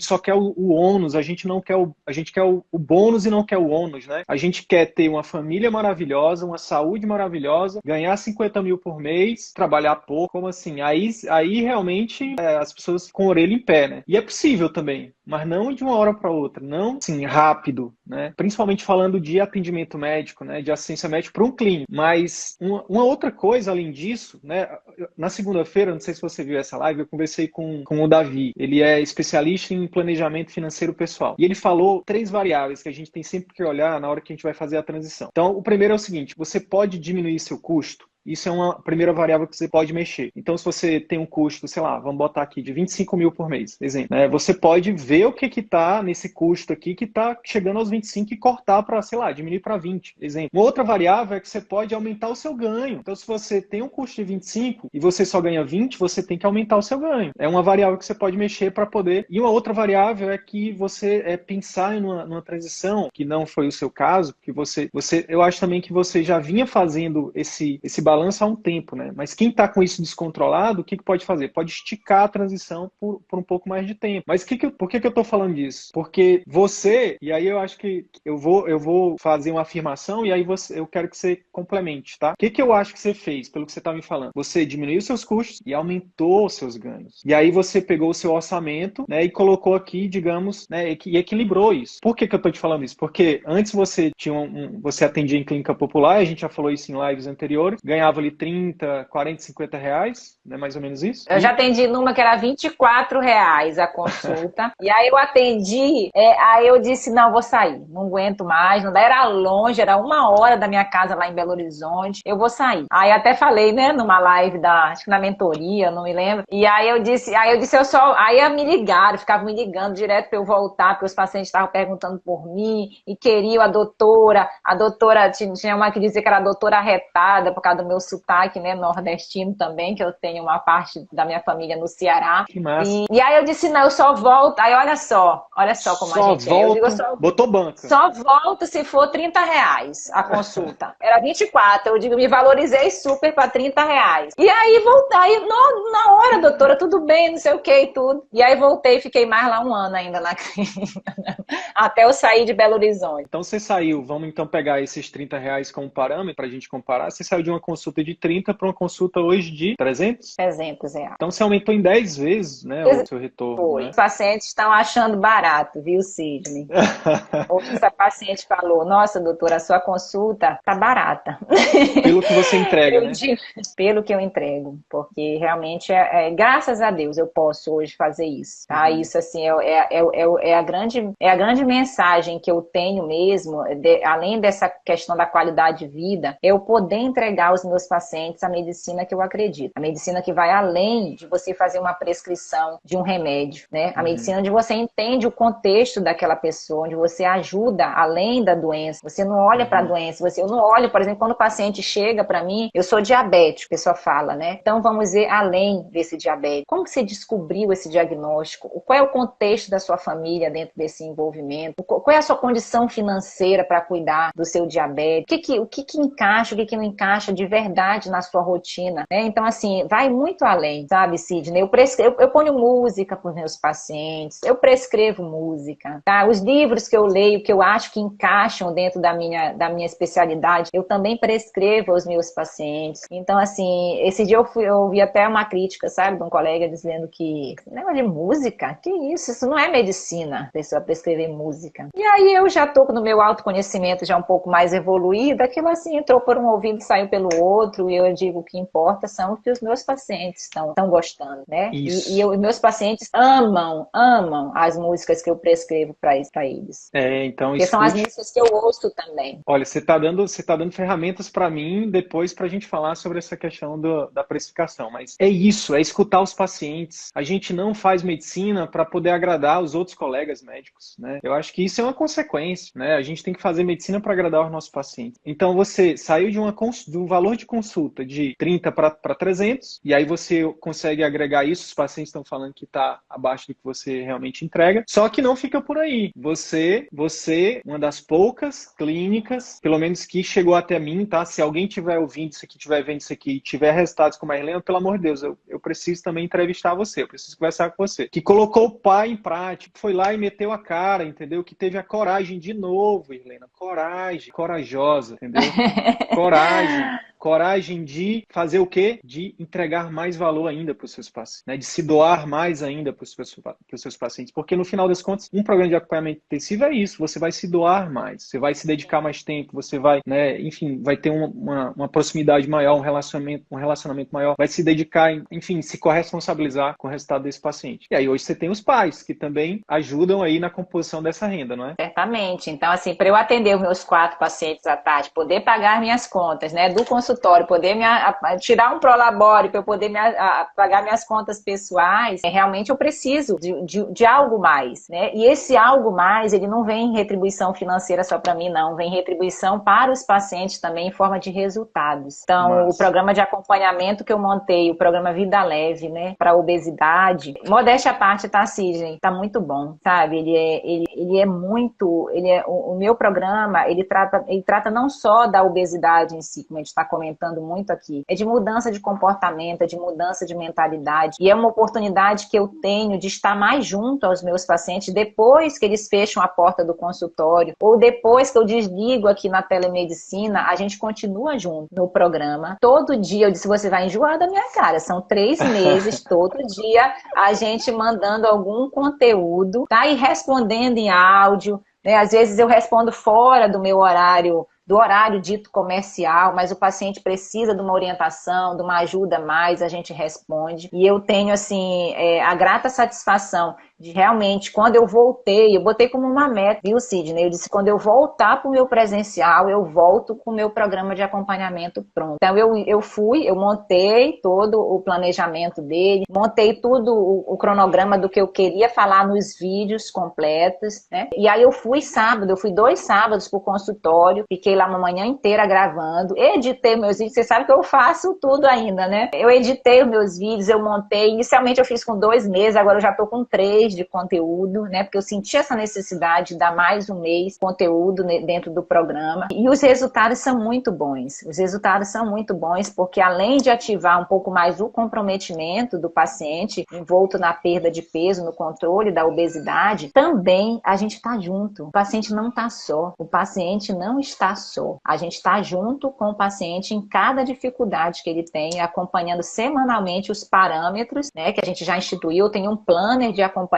só quer o ônus, a gente quer o bônus e não quer o ônus, né? A gente quer ter uma família maravilhosa, uma saúde maravilhosa, ganhar 50 mil por mês, trabalhar pouco, como assim? Aí realmente as pessoas com a orelha em pé, né? E é possível também, mas não de uma hora para outra, não assim, rápido, né? Principalmente falando de atendimento médico, né? De assistência médica para um clínico. Mas uma outra coisa além disso, né? Na segunda-feira, não sei se você viu essa live, eu conversei com o Davi. Ele é especialista em planejamento financeiro pessoal. E ele falou 3 variáveis que a gente tem sempre que olhar na hora que a gente vai fazer a transição. Então, o primeiro é o seguinte, você pode diminuir seu custo? isso é uma primeira variável que você pode mexer. Então, se você tem um custo, sei lá, vamos botar aqui de 25 mil por mês, exemplo, né? Você pode ver o que está nesse custo aqui que está chegando aos 25 e cortar para, sei lá, diminuir para 20, exemplo. Uma outra variável é que você pode aumentar o seu ganho. Então, se você tem um custo de 25 e você só ganha 20, você tem que aumentar o seu ganho. É uma variável que você pode mexer para poder. E uma outra variável é que você pensar em numa transição, que não foi o seu caso, que eu acho também que você já vinha fazendo esse balanço há um tempo, né? Mas quem está com isso descontrolado, o que pode fazer? Pode esticar a transição por um pouco mais de tempo. Mas por que eu estou falando disso? Porque você, e aí eu acho que eu vou fazer uma afirmação e aí eu quero que você complemente, tá? O que eu acho que você fez, pelo que você está me falando? Você diminuiu seus custos e aumentou os seus ganhos. E aí você pegou o seu orçamento, né, e colocou aqui, digamos, né, e equilibrou isso. Por que eu estou te falando isso? Porque antes você tinha você atendia em clínica popular, a gente já falou isso em lives anteriores, ganhava ali 30, 40, 50 reais, né, mais ou menos isso. Eu já atendi numa que era R$ 24 a consulta. E aí eu atendi, aí eu disse, não, vou sair, não aguento mais. Não era longe, era 1 hora da minha casa lá em Belo Horizonte. Eu vou sair. Aí até falei, né, numa live acho que na mentoria, não me lembro. E aí eu disse, aí me ligaram, ficavam me ligando direto pra eu voltar, porque os pacientes estavam perguntando por mim e queriam a doutora. A doutora, tinha uma que dizia que era a doutora arretada, por causa do meu sotaque, né, nordestino também, que eu tenho uma parte da minha família no Ceará. Que massa. E aí eu disse, não, eu só volto. Aí olha só como só a gente volta, é. Eu digo, botou banca. Só volto se for R$ 30 a consulta. Era 24, eu digo, me valorizei super para R$ 30. E aí voltei, na hora, doutora, tudo bem, não sei o que e tudo. E aí voltei e fiquei mais lá 1 ano ainda na clínica, até eu sair de Belo Horizonte. Então você saiu, vamos então pegar esses R$ 30 como parâmetro para a gente comparar. Você saiu de uma consulta de 30 para uma consulta hoje de 300? R$ 300. Então você aumentou em 10 vezes, né, o seu retorno. Foi. Né? Os pacientes estão achando barato, viu, Sidney? Essa paciente falou, nossa, doutora, a sua consulta tá barata. Pelo que você entrega, né? Pelo que eu entrego, porque realmente, graças a Deus, eu posso hoje fazer isso. Tá? Isso, assim, é a grande mensagem que eu tenho mesmo, além dessa questão da qualidade de vida, é eu poder entregar aos meus pacientes a medicina que eu acredito. A medicina que vai além de você fazer uma prescrição de um remédio, né? A medicina onde você entende o contexto daquela pessoa, onde você ajuda além da doença. Você não olha para a doença. Eu não olho, por exemplo, quando o paciente chega para mim, eu sou diabético, a pessoa fala, né? Então vamos ver além desse diabetes. Como que você descobriu esse diagnóstico? Qual é o contexto da sua família dentro desse envolvimento? Qual é a sua condição financeira para cuidar do seu diabetes? O que encaixa, o que não encaixa de verdade na sua rotina, né? Então, assim, vai muito além, sabe, Sidney? Eu ponho música para os meus pacientes, eu prescrevo música, tá? Os livros que eu leio, que eu acho que encaixam dentro da minha especialidade, eu também prescrevo aos meus pacientes. Então, assim, esse dia eu ouvi até uma crítica, sabe, de um colega dizendo que negócio de música? Que isso não é medicina, a pessoa prescrever música. E aí eu já tô no meu autoconhecimento já um pouco mais evoluído, aquilo assim entrou por um ouvido e saiu pelo outro, e eu digo o que importa são o que os meus pacientes estão gostando, né? E meus pacientes amam as músicas que eu prescrevo para eles. Então porque são as músicas que eu ouço também. Olha, você tá dando ferramentas para mim depois para a gente falar sobre essa questão da precificação. Mas é isso, é escutar os pacientes. A gente não faz medicina para poder agradar os outros colegas médicos, né? Eu acho que isso é uma consequência, né? A gente tem que fazer medicina para agradar os nossos pacientes. Então você saiu de um valor de consulta de 30 para 300 e aí você consegue agregar isso. Os pacientes estão falando que está abaixo do que você realmente entrega. Só que não fica por aí. Você, uma das poucas clínicas, pelo menos que chegou até mim, tá? Se alguém estiver ouvindo isso aqui, estiver vendo isso aqui e tiver resultados como a Helena, pelo amor de Deus, eu preciso também entrevistar você, eu preciso conversar com você. Que colocou o pai em prática, foi lá e meteu a cara, entendeu? Que teve a coragem de novo, Helena. Coragem, corajosa, entendeu? Coragem de fazer o quê? De entregar mais valor ainda para os seus pacientes, né? De se doar mais ainda para os seus pacientes. Porque, no final das contas, um programa de acompanhamento intensivo é isso. Você vai se doar mais, você vai se dedicar mais tempo, você vai, né, enfim, vai ter uma proximidade maior, um relacionamento maior, vai se dedicar, enfim, enfim, se corresponsabilizar com o resultado desse paciente. E aí hoje você tem os pais, que também ajudam aí na composição dessa renda, não é? Certamente. Então, assim, para eu atender os meus 4 pacientes à tarde, poder pagar minhas contas, né, do consultório, poder tirar um prolabore para eu poder pagar minhas contas pessoais, realmente eu preciso de algo mais, né? E esse algo mais, ele não vem em retribuição financeira só para mim, não. Vem em retribuição para os pacientes também em forma de resultados. Então, o programa de acompanhamento que eu montei, o programa Vida Leve, né, para obesidade, modéstia à parte, tá, Sidney? Tá muito bom, sabe? O meu programa, ele trata não só da obesidade em si, como a gente está comentando muito aqui, é de mudança de comportamento, é de mudança de mentalidade, e é uma oportunidade que eu tenho de estar mais junto aos meus pacientes depois que eles fecham a porta do consultório, ou depois que eu desligo aqui na telemedicina, a gente continua junto no programa. Todo dia, eu disse, você vai enjoar da minha cara, são 3 meses, todo dia a gente mandando algum conteúdo, tá? E respondendo em áudio, né? Às vezes eu respondo fora do meu horário, do horário dito comercial, mas o paciente precisa de uma orientação, de uma ajuda a mais, a gente responde. E eu tenho, assim, a grata satisfação de realmente, quando eu voltei, eu botei como uma meta, viu, Sidney? Eu disse, quando eu voltar para o meu presencial, eu volto com o meu programa de acompanhamento pronto. Então, eu montei todo o planejamento dele, montei tudo o cronograma do que eu queria falar nos vídeos completos, né? E aí eu fui 2 sábados para o consultório, fiquei lá uma manhã inteira gravando, editei meus vídeos, você sabe que eu faço tudo ainda, né? Eu editei os meus vídeos, eu montei, inicialmente eu fiz com 2 meses, agora eu já estou com 3 de conteúdo, né? Porque eu senti essa necessidade de dar mais um mês de conteúdo dentro do programa. E os resultados são muito bons. Os resultados são muito bons porque além de ativar um pouco mais o comprometimento do paciente envolto na perda de peso, no controle da obesidade, também a gente está junto. O paciente não está só. O paciente não está só. A gente está junto com o paciente em cada dificuldade que ele tem, acompanhando semanalmente os parâmetros, né? Que a gente já instituiu. Tem um planner de acompanhamento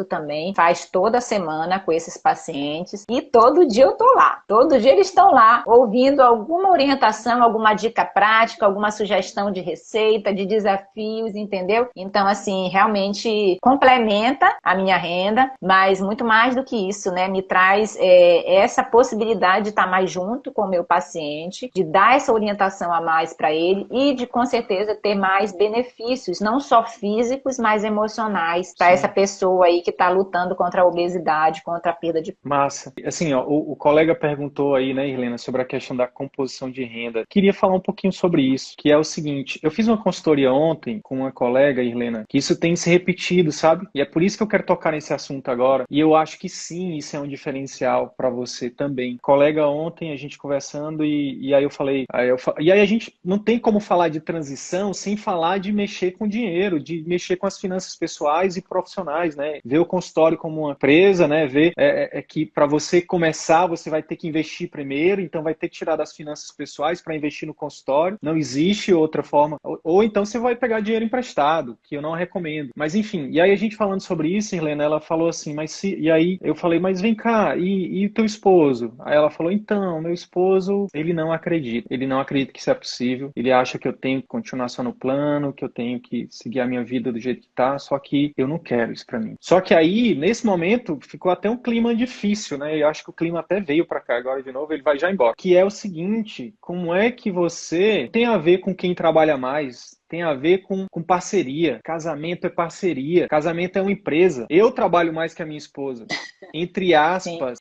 também, faz toda semana com esses pacientes e todo dia eu tô lá, todo dia eles estão lá ouvindo alguma orientação, alguma dica prática, alguma sugestão de receita, de desafios, entendeu? Então, assim, realmente complementa a minha renda, mas muito mais do que isso, né? Me traz essa possibilidade de estar mais junto com o meu paciente, de dar essa orientação a mais para ele e de, com certeza, ter mais benefícios, não só físicos, mas emocionais para essa pessoa aí que está lutando contra a obesidade, contra a perda de peso. Massa. Assim, ó, o colega perguntou aí, né, Irlena, sobre a questão da composição de renda. Queria falar um pouquinho sobre isso, que é o seguinte, eu fiz uma consultoria ontem com uma colega, Irlena, que isso tem se repetido, sabe? E é por isso que eu quero tocar nesse assunto agora. E eu acho que sim, isso é um diferencial para você também. Colega, ontem a gente conversando e aí eu falei, e aí a gente não tem como falar de transição sem falar de mexer com dinheiro, de mexer com as finanças pessoais e profissionais, né? Ver o consultório como uma empresa, né? Ver que para você começar, você vai ter que investir primeiro, então vai ter que tirar das finanças pessoais para investir no consultório. Não existe outra forma. Ou então você vai pegar dinheiro emprestado, que eu não recomendo. Mas enfim, e aí a gente falando sobre isso, Helena, ela falou assim, e aí eu falei, mas vem cá, e teu esposo? Aí ela falou, então, meu esposo, ele não acredita que isso é possível, ele acha que eu tenho que continuar só no plano, que eu tenho que seguir a minha vida do jeito que tá, só que eu não quero isso pra mim. Só que aí, nesse momento, ficou até um clima difícil, né? Eu acho que o clima até veio pra cá agora de novo, ele vai já embora. Que é o seguinte, como é que você tem a ver com quem trabalha mais? Tem a ver com parceria. Casamento é parceria. Casamento é uma empresa. Eu trabalho mais que a minha esposa. Entre aspas,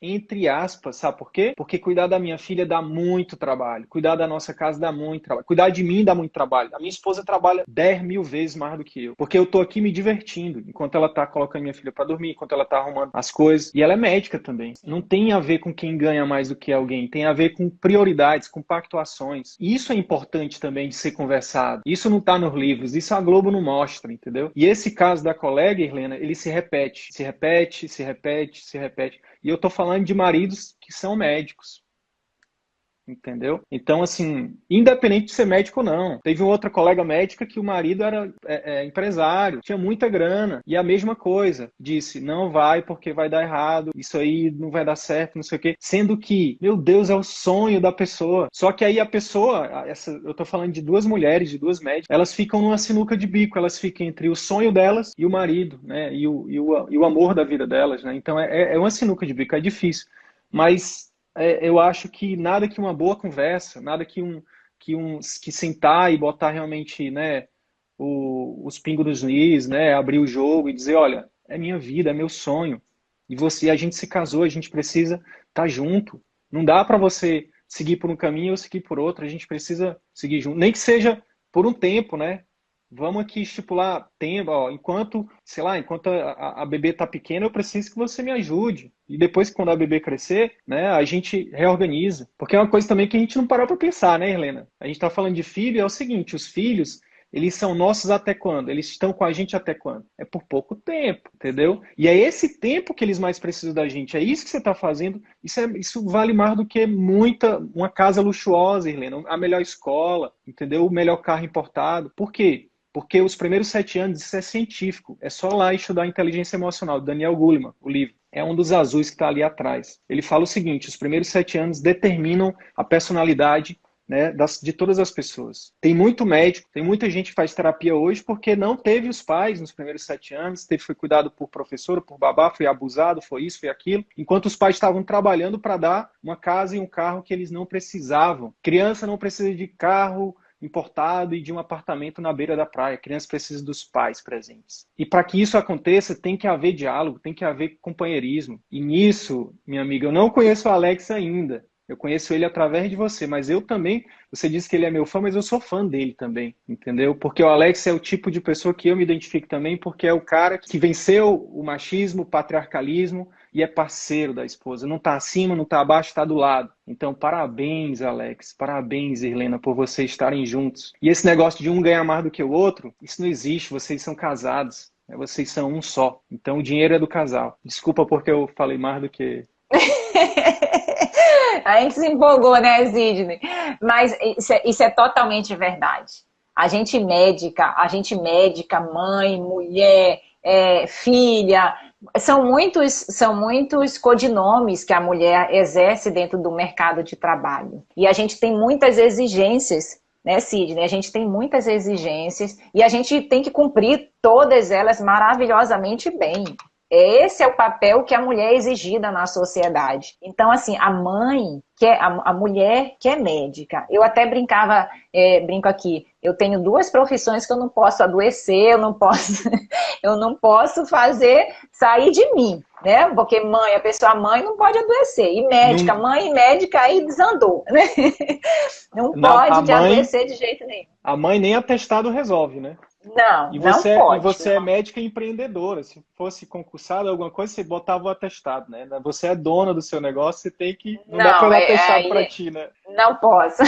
sabe por quê? Porque cuidar da minha filha dá muito trabalho. Cuidar da nossa casa dá muito trabalho. Cuidar de mim dá muito trabalho. A minha esposa trabalha 10.000 vezes mais do que eu. Porque eu tô aqui me divertindo. Enquanto ela tá colocando minha filha pra dormir, enquanto ela tá arrumando as coisas. E ela é médica também. Não tem a ver com quem ganha mais do que alguém. Tem a ver com prioridades, com pactuações. Isso é importante também de ser conversado. Isso não tá nos livros, isso a Globo não mostra, entendeu? E esse caso da colega, Irlena, ele se repete. E eu tô falando de maridos que são médicos. Entendeu? Então, assim, independente de ser médico ou não. Teve uma outra colega médica que o marido era empresário, tinha muita grana. E a mesma coisa, disse, não vai porque vai dar errado, isso aí não vai dar certo, não sei o quê. Sendo que, meu Deus, é o sonho da pessoa. Só que aí a pessoa, eu tô falando de duas mulheres, de duas médicas, elas ficam numa sinuca de bico, elas ficam entre o sonho delas e o marido, né? E o amor da vida delas, né? Então é uma sinuca de bico, é difícil. Mas eu acho que nada que uma boa conversa, nada que sentar e botar realmente, né, os pingos nos is, né, abrir o jogo e dizer, olha, é minha vida, é meu sonho. E a gente se casou, a gente precisa estar junto. Não dá para você seguir por um caminho ou seguir por outro, a gente precisa seguir junto. Nem que seja por um tempo, né? Vamos aqui estipular tempo, ó, enquanto, sei lá, enquanto a bebê está pequena, eu preciso que você me ajude. E depois, quando a bebê crescer, né, a gente reorganiza. Porque é uma coisa também que a gente não parou para pensar, né, Helena? A gente está falando de filho, é o seguinte, os filhos, eles são nossos até quando? Eles estão com a gente até quando? É por pouco tempo, entendeu? E é esse tempo que eles mais precisam da gente. É isso que você está fazendo. Isso vale mais do que uma casa luxuosa, Helena, a melhor escola, entendeu? O melhor carro importado. Por quê? Porque os primeiros 7 anos, isso é científico. É só lá estudar inteligência emocional, Daniel Goleman, o livro. É um dos azuis que está ali atrás. Ele fala o seguinte, os primeiros 7 anos determinam a personalidade, né, de todas as pessoas. Tem muito médico, tem muita gente que faz terapia hoje porque não teve os pais nos primeiros 7 anos, foi cuidado por professor, por babá, foi abusado, foi isso, foi aquilo, enquanto os pais estavam trabalhando para dar uma casa e um carro que eles não precisavam. Criança não precisa de carro importado e de um apartamento na beira da praia. A criança precisa dos pais presentes. E para que isso aconteça, tem que haver diálogo, tem que haver companheirismo. E nisso, minha amiga, eu não conheço o Alex ainda. Eu conheço ele através de você, mas eu também, você disse que ele é meu fã, mas eu sou fã dele também, entendeu? Porque o Alex é o tipo de pessoa que eu me identifico também, porque é o cara que venceu o machismo, o patriarcalismo e é parceiro da esposa. Não está acima, não está abaixo, está do lado. Então, parabéns, Alex, parabéns, Irlena, por vocês estarem juntos. E esse negócio de um ganhar mais do que o outro, isso não existe, vocês são casados, né? Vocês são um só. Então, o dinheiro é do casal. Desculpa porque eu falei mais do que... A gente se empolgou, né, Sidney? Mas isso é totalmente verdade. A gente médica, mãe, mulher, filha, são muitos codinomes que a mulher exerce dentro do mercado de trabalho. E a gente tem muitas exigências, né, Sidney? A gente tem muitas exigências e a gente tem que cumprir todas elas maravilhosamente bem. Esse é o papel que a mulher é exigida na sociedade. Então, assim, a mãe, a mulher que é médica, eu até brinco aqui, eu tenho 2 profissões que eu não posso adoecer, eu não posso sair de mim, né? Porque a pessoa mãe não pode adoecer, e médica, mãe e médica aí desandou, né? Não pode adoecer de jeito nenhum. A mãe nem atestado resolve, né? Não, e você, não pode. E você não. É médica e empreendedora. Se fosse concursada, alguma coisa, você botava o atestado, né? Você é dona do seu negócio, você tem que... Não dá para dar atestado para ti, né? Não posso.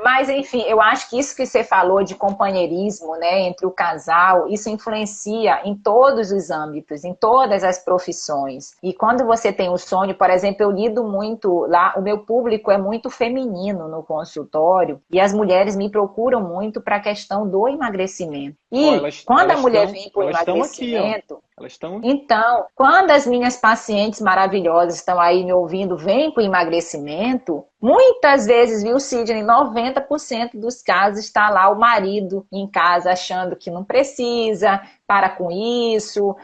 Mas, enfim, eu acho que isso que você falou de companheirismo, né, entre o casal, isso influencia em todos os âmbitos, em todas as profissões. E quando você tem o sonho, por exemplo, eu lido muito lá, o meu público é muito feminino no consultório, e as mulheres me procuram muito para a questão do emagrecimento. E quando a mulher vem para o emagrecimento... Então, quando as minhas pacientes maravilhosas estão aí me ouvindo, vêm para o emagrecimento, muitas vezes, viu, Sidney, 90% dos casos está lá o marido em casa achando que não precisa, para com isso,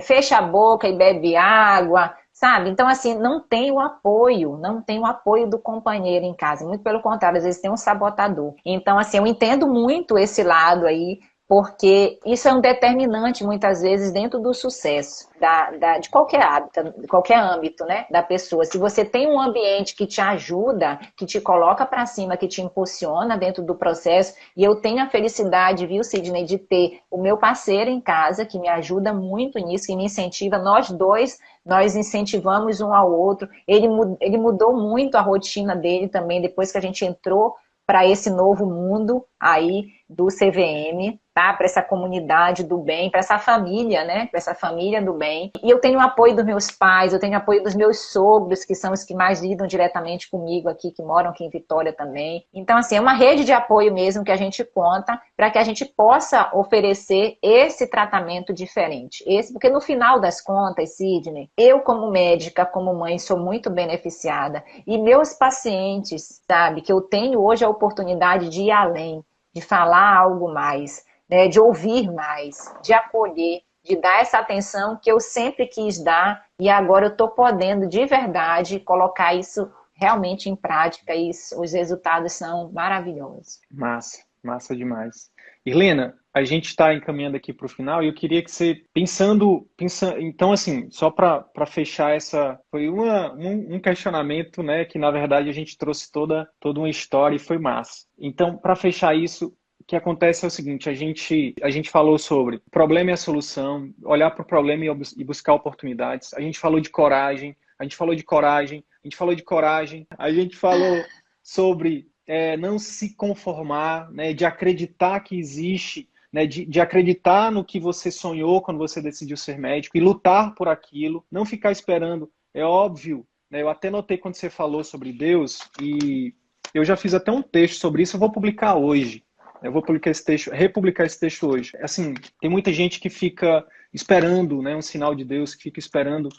fecha a boca e bebe água, sabe? Então, assim, não tem o apoio do companheiro em casa, muito pelo contrário, às vezes tem um sabotador. Então, assim, eu entendo muito esse lado aí, porque isso é um determinante, muitas vezes, dentro do sucesso de qualquer âmbito, né, da pessoa. Se você tem um ambiente que te ajuda, que te coloca para cima, que te impulsiona dentro do processo, e eu tenho a felicidade, viu, Sidney, de ter o meu parceiro em casa, que me ajuda muito nisso, que me incentiva, nós dois, nós incentivamos um ao outro. Ele mudou muito a rotina dele também, depois que a gente entrou para esse novo mundo aí, do CVM, tá? Para essa comunidade do bem, para essa família, né? Para essa família do bem. E eu tenho o apoio dos meus pais, eu tenho o apoio dos meus sogros, que são os que mais lidam diretamente comigo aqui, que moram aqui em Vitória também. Então, assim, é uma rede de apoio mesmo que a gente conta para que a gente possa oferecer esse tratamento diferente. Porque no final das contas, Sidney, eu como médica, como mãe, sou muito beneficiada. E meus pacientes, sabe, que eu tenho hoje a oportunidade de ir além, de falar algo mais, né, de ouvir mais, de acolher, de dar essa atenção que eu sempre quis dar e agora eu estou podendo de verdade colocar isso realmente em prática e os resultados são maravilhosos. Massa, massa demais. Irlena, a gente está encaminhando aqui para o final e eu queria que você, pensando então assim, só para fechar foi um questionamento, né, que na verdade a gente trouxe toda uma história e foi massa. Então, para fechar isso, o que acontece é o seguinte, a gente falou sobre o problema e a solução, olhar para o problema e buscar oportunidades. A gente falou de coragem, a gente falou de coragem, a gente falou de coragem, a gente falou sobre não se conformar, né, de acreditar que existe, né, de acreditar no que você sonhou quando você decidiu ser médico e lutar por aquilo, não ficar esperando. É óbvio, né, eu até notei quando você falou sobre Deus e eu já fiz até um texto sobre isso, eu vou publicar hoje. Eu vou publicar esse texto, republicar esse texto hoje. Assim, tem muita gente que fica esperando, né, um sinal de Deus, que fica esperando.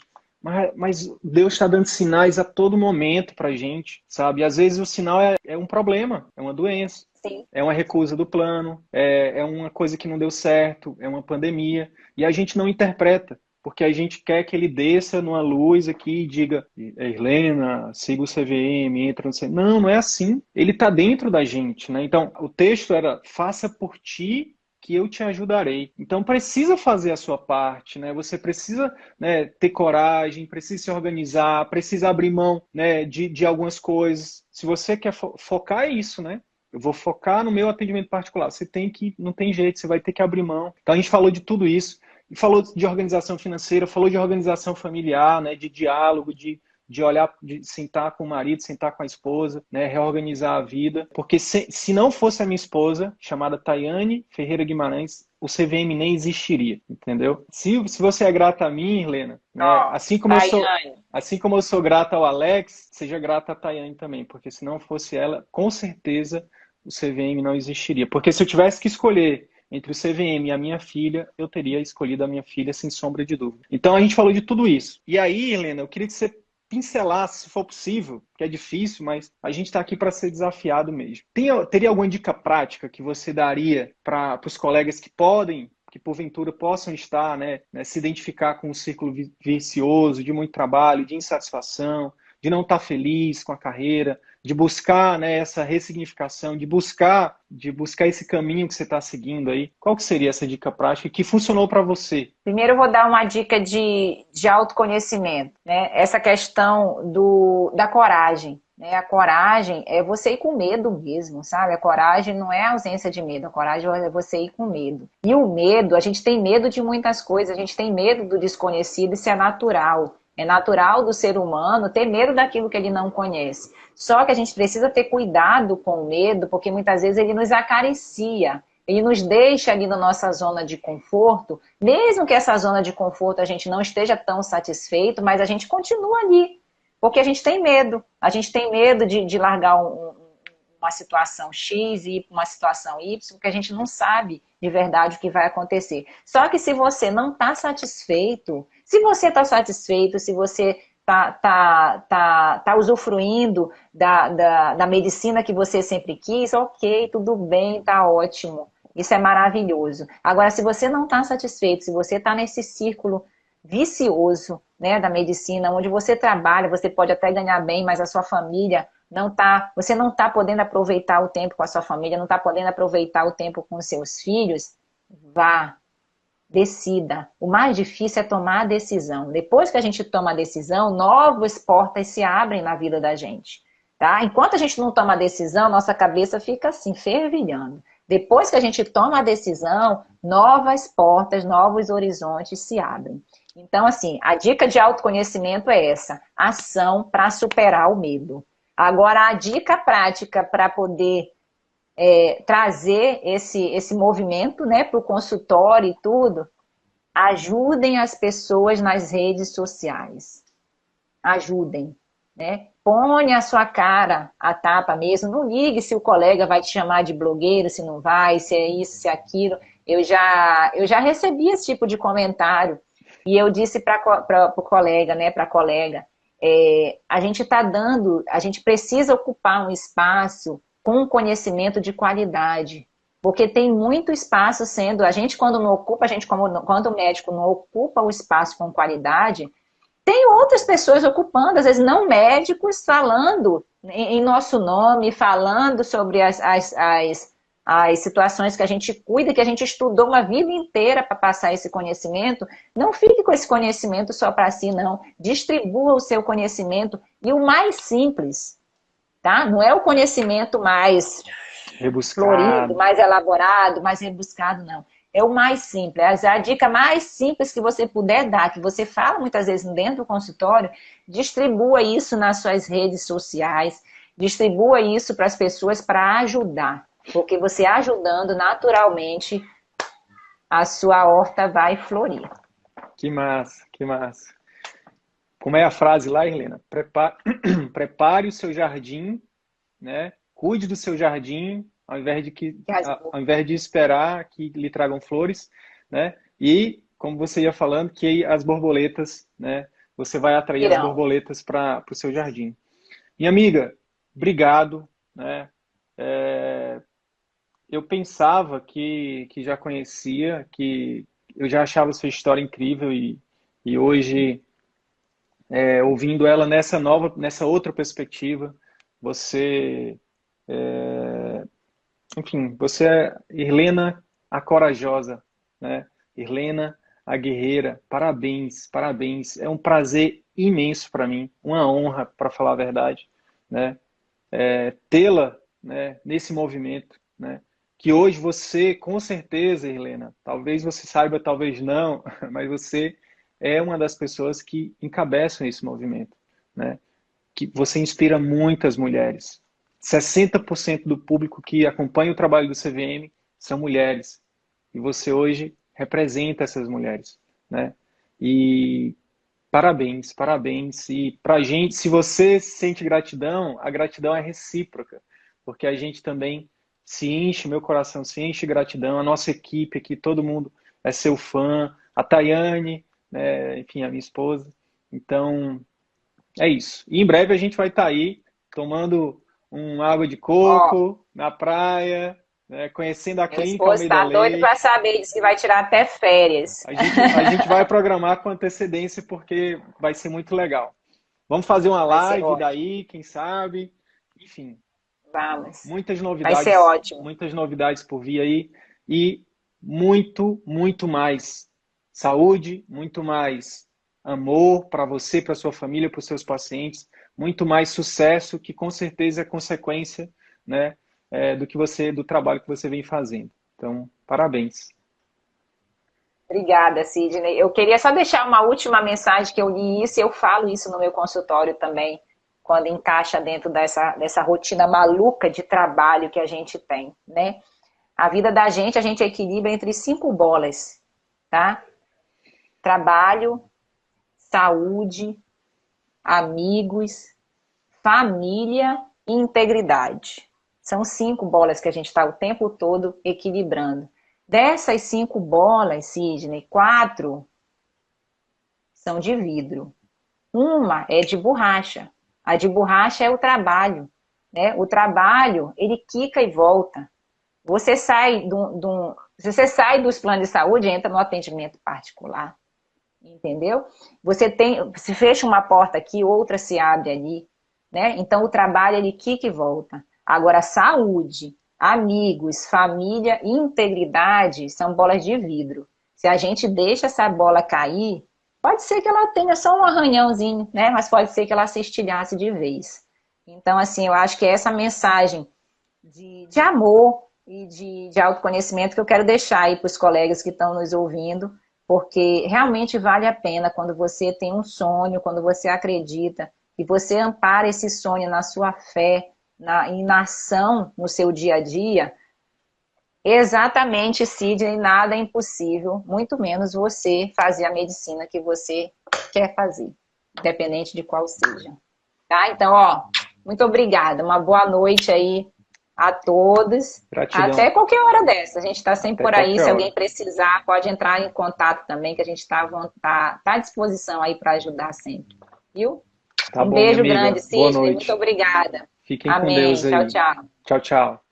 Mas Deus está dando sinais a todo momento para a gente, sabe? E às vezes o sinal é um problema, é uma doença, Sim. é uma recusa do plano, é uma coisa que não deu certo, é uma pandemia. E a gente não interpreta, porque a gente quer que ele desça numa luz aqui e diga, Helena, siga o CVM, entra no CVM. Não, não é assim. Ele está dentro da gente, né? Então, o texto era, faça por ti que eu te ajudarei. Então precisa fazer a sua parte, né? Você precisa, né, ter coragem, precisa se organizar, precisa abrir mão, né, de algumas coisas. Se você quer focar é isso, né? Eu vou focar no meu atendimento particular. Você tem que, não tem jeito, você vai ter que abrir mão. Então a gente falou de tudo isso. E falou de organização financeira, falou de organização familiar, né, de diálogo, de olhar, de sentar com o marido, sentar com a esposa, né, reorganizar a vida. Porque se não fosse a minha esposa, chamada Tayane Ferreira Guimarães, o CVM nem existiria, entendeu? Se você é grata a mim, Helena, né, Ó, Tayane. assim como eu sou grata ao Alex, seja grata a Tayane também, porque se não fosse ela, com certeza o CVM não existiria. Porque se eu tivesse que escolher entre o CVM e a minha filha, eu teria escolhido a minha filha sem sombra de dúvida. Então a gente falou de tudo isso. E aí, Helena, eu queria que você pincelasse, se for possível, que é difícil, mas a gente está aqui para ser desafiado mesmo. Teria alguma dica prática que você daria para os colegas que porventura possam estar, né, se identificar com um círculo vicioso de muito trabalho, de insatisfação, de não estar feliz com a carreira, de buscar, né, essa ressignificação, de buscar esse caminho que você está seguindo aí. Qual que seria essa dica prática que funcionou para você? Primeiro eu vou dar uma dica de autoconhecimento, né? Essa questão da coragem. Né? A coragem é você ir com medo mesmo, sabe? A coragem não é a ausência de medo, a coragem é você ir com medo. E o medo, a gente tem medo de muitas coisas, a gente tem medo do desconhecido, isso é natural. É natural do ser humano ter medo daquilo que ele não conhece. Só que a gente precisa ter cuidado com o medo, porque muitas vezes ele nos acaricia, ele nos deixa ali na nossa zona de conforto, mesmo que essa zona de conforto a gente não esteja tão satisfeito, mas a gente continua ali, porque a gente tem medo. A gente tem medo de largar uma situação X e ir para uma situação Y, porque a gente não sabe de verdade o que vai acontecer. Só que se você não está satisfeito, se você está satisfeito, se você tá usufruindo da medicina que você sempre quis, ok, tudo bem, tá ótimo. Isso é maravilhoso. Agora, se você não está satisfeito, se você está nesse círculo vicioso, né, da medicina, onde você trabalha, você pode até ganhar bem, mas a sua família você não está podendo aproveitar o tempo com a sua família, não está podendo aproveitar o tempo com os seus filhos, vá, decida. O mais difícil é tomar a decisão. Depois que a gente toma a decisão, novas portas se abrem na vida da gente. Tá? Enquanto a gente não toma a decisão, nossa cabeça fica assim, fervilhando. Depois que a gente toma a decisão, novas portas, novos horizontes se abrem. Então, assim, a dica de autoconhecimento é essa: ação para superar o medo. Agora, a dica prática para poder trazer esse movimento, né, para o consultório e tudo, ajudem as pessoas nas redes sociais. Ajudem, né? Põe a sua cara a tapa mesmo. Não ligue se o colega vai te chamar de blogueiro, se não vai, se é isso, se é aquilo. Eu já recebi esse tipo de comentário. E eu disse para o colega, né, para a colega, a gente precisa ocupar um espaço com conhecimento de qualidade. Porque tem muito espaço sendo, a gente quando não ocupa, quando o médico não ocupa o espaço com qualidade, tem outras pessoas ocupando, às vezes não médicos, falando em nosso nome, falando sobre as situações que a gente cuida, que a gente estudou uma vida inteira para passar esse conhecimento. Não fique com esse conhecimento só para si, não. Distribua o seu conhecimento. E o mais simples, tá? Não é o conhecimento mais florido, mais elaborado, mais rebuscado, não. É o mais simples, é a dica mais simples que você puder dar, que você fala muitas vezes dentro do consultório, distribua isso nas suas redes sociais, distribua isso para as pessoas para ajudar, porque você ajudando, naturalmente, a sua horta vai florir. Que massa, que massa. Como é a frase lá, Helena? Prepare o seu jardim, né? Cuide do seu jardim, ao invés de esperar que lhe tragam flores, né? E, como você ia falando, que as borboletas, né? Você vai atrair as borboletas para o seu jardim. Minha amiga, obrigado, né? Eu pensava que já conhecia, que eu já achava sua história incrível e hoje, ouvindo ela nessa outra perspectiva, você enfim, você é Irlena a corajosa, né? Irlena a guerreira. Parabéns, parabéns. É um prazer imenso para mim, uma honra, para falar a verdade, né? Tê-la, né, nesse movimento, né? Que hoje você, com certeza, Irlena, talvez você saiba, talvez não, mas você é uma das pessoas que encabeçam esse movimento, né? Que você inspira muitas mulheres. 60% do público que acompanha o trabalho do CVM são mulheres. E você hoje representa essas mulheres, né? E parabéns, parabéns. E pra gente, se você sente gratidão, a gratidão é recíproca, porque a gente também se enche, meu coração se enche de gratidão, a nossa equipe aqui, todo mundo é seu fã, a Tayane, né, enfim, a minha esposa. Então, é isso. E em breve a gente vai estar aí tomando água de coco na praia, né, conhecendo a Meu Clínica esposo Almeida está doido para Leite. saber, diz que vai tirar até férias. A gente vai programar com antecedência porque vai ser muito legal. Vamos fazer uma Vai ser live ótimo. daí, quem sabe. Enfim, Vamos. Vai ser ótimo. muitas novidades por vir aí e muito, muito mais saúde, muito mais amor para você, para sua família, para os seus pacientes, muito mais sucesso que com certeza é consequência, né, do trabalho que você vem fazendo. Então, parabéns. Obrigada, Sidney. Eu queria só deixar uma última mensagem que eu li isso e eu falo isso no meu consultório também, quando encaixa dentro dessa rotina maluca de trabalho que a gente tem, né? A vida da gente, a gente equilibra entre 5 bolas, tá? Trabalho, saúde, amigos, família e integridade. São 5 bolas que a gente está o tempo todo equilibrando. Dessas 5 bolas, Sidney, 4 são de vidro. Uma é de borracha. A de borracha é o trabalho, né? O trabalho, ele quica e volta. Você sai você sai dos planos de saúde e entra no atendimento particular. Entendeu? Se fecha uma porta aqui, outra se abre ali, né? Então o trabalho ele quica e volta. Agora saúde, amigos, família e integridade são bolas de vidro. Se a gente deixa essa bola cair, pode ser que ela tenha só um arranhãozinho, né? Mas pode ser que ela se estilhasse de vez. Então, assim, eu acho que é essa mensagem de amor e de autoconhecimento que eu quero deixar aí para os colegas que estão nos ouvindo, porque realmente vale a pena quando você tem um sonho, quando você acredita, e você ampara esse sonho na sua fé, em ação no seu dia a dia, exatamente, Sidney, nada é impossível, muito menos você fazer a medicina que você quer fazer, independente de qual seja. Tá? Então, ó, muito obrigada. Uma boa noite aí a todos. Gratidão. Até qualquer hora dessa. A gente está sempre Até por aí. qualquer Se alguém hora. precisar, pode entrar em contato também, que a gente está à disposição aí para ajudar sempre. Viu? Tá Um bom, minha beijo grande, amiga. Boa Sidney. Muito noite. obrigada. Fiquem com Deus Amém. Tchau, aí. tchau. Tchau, tchau.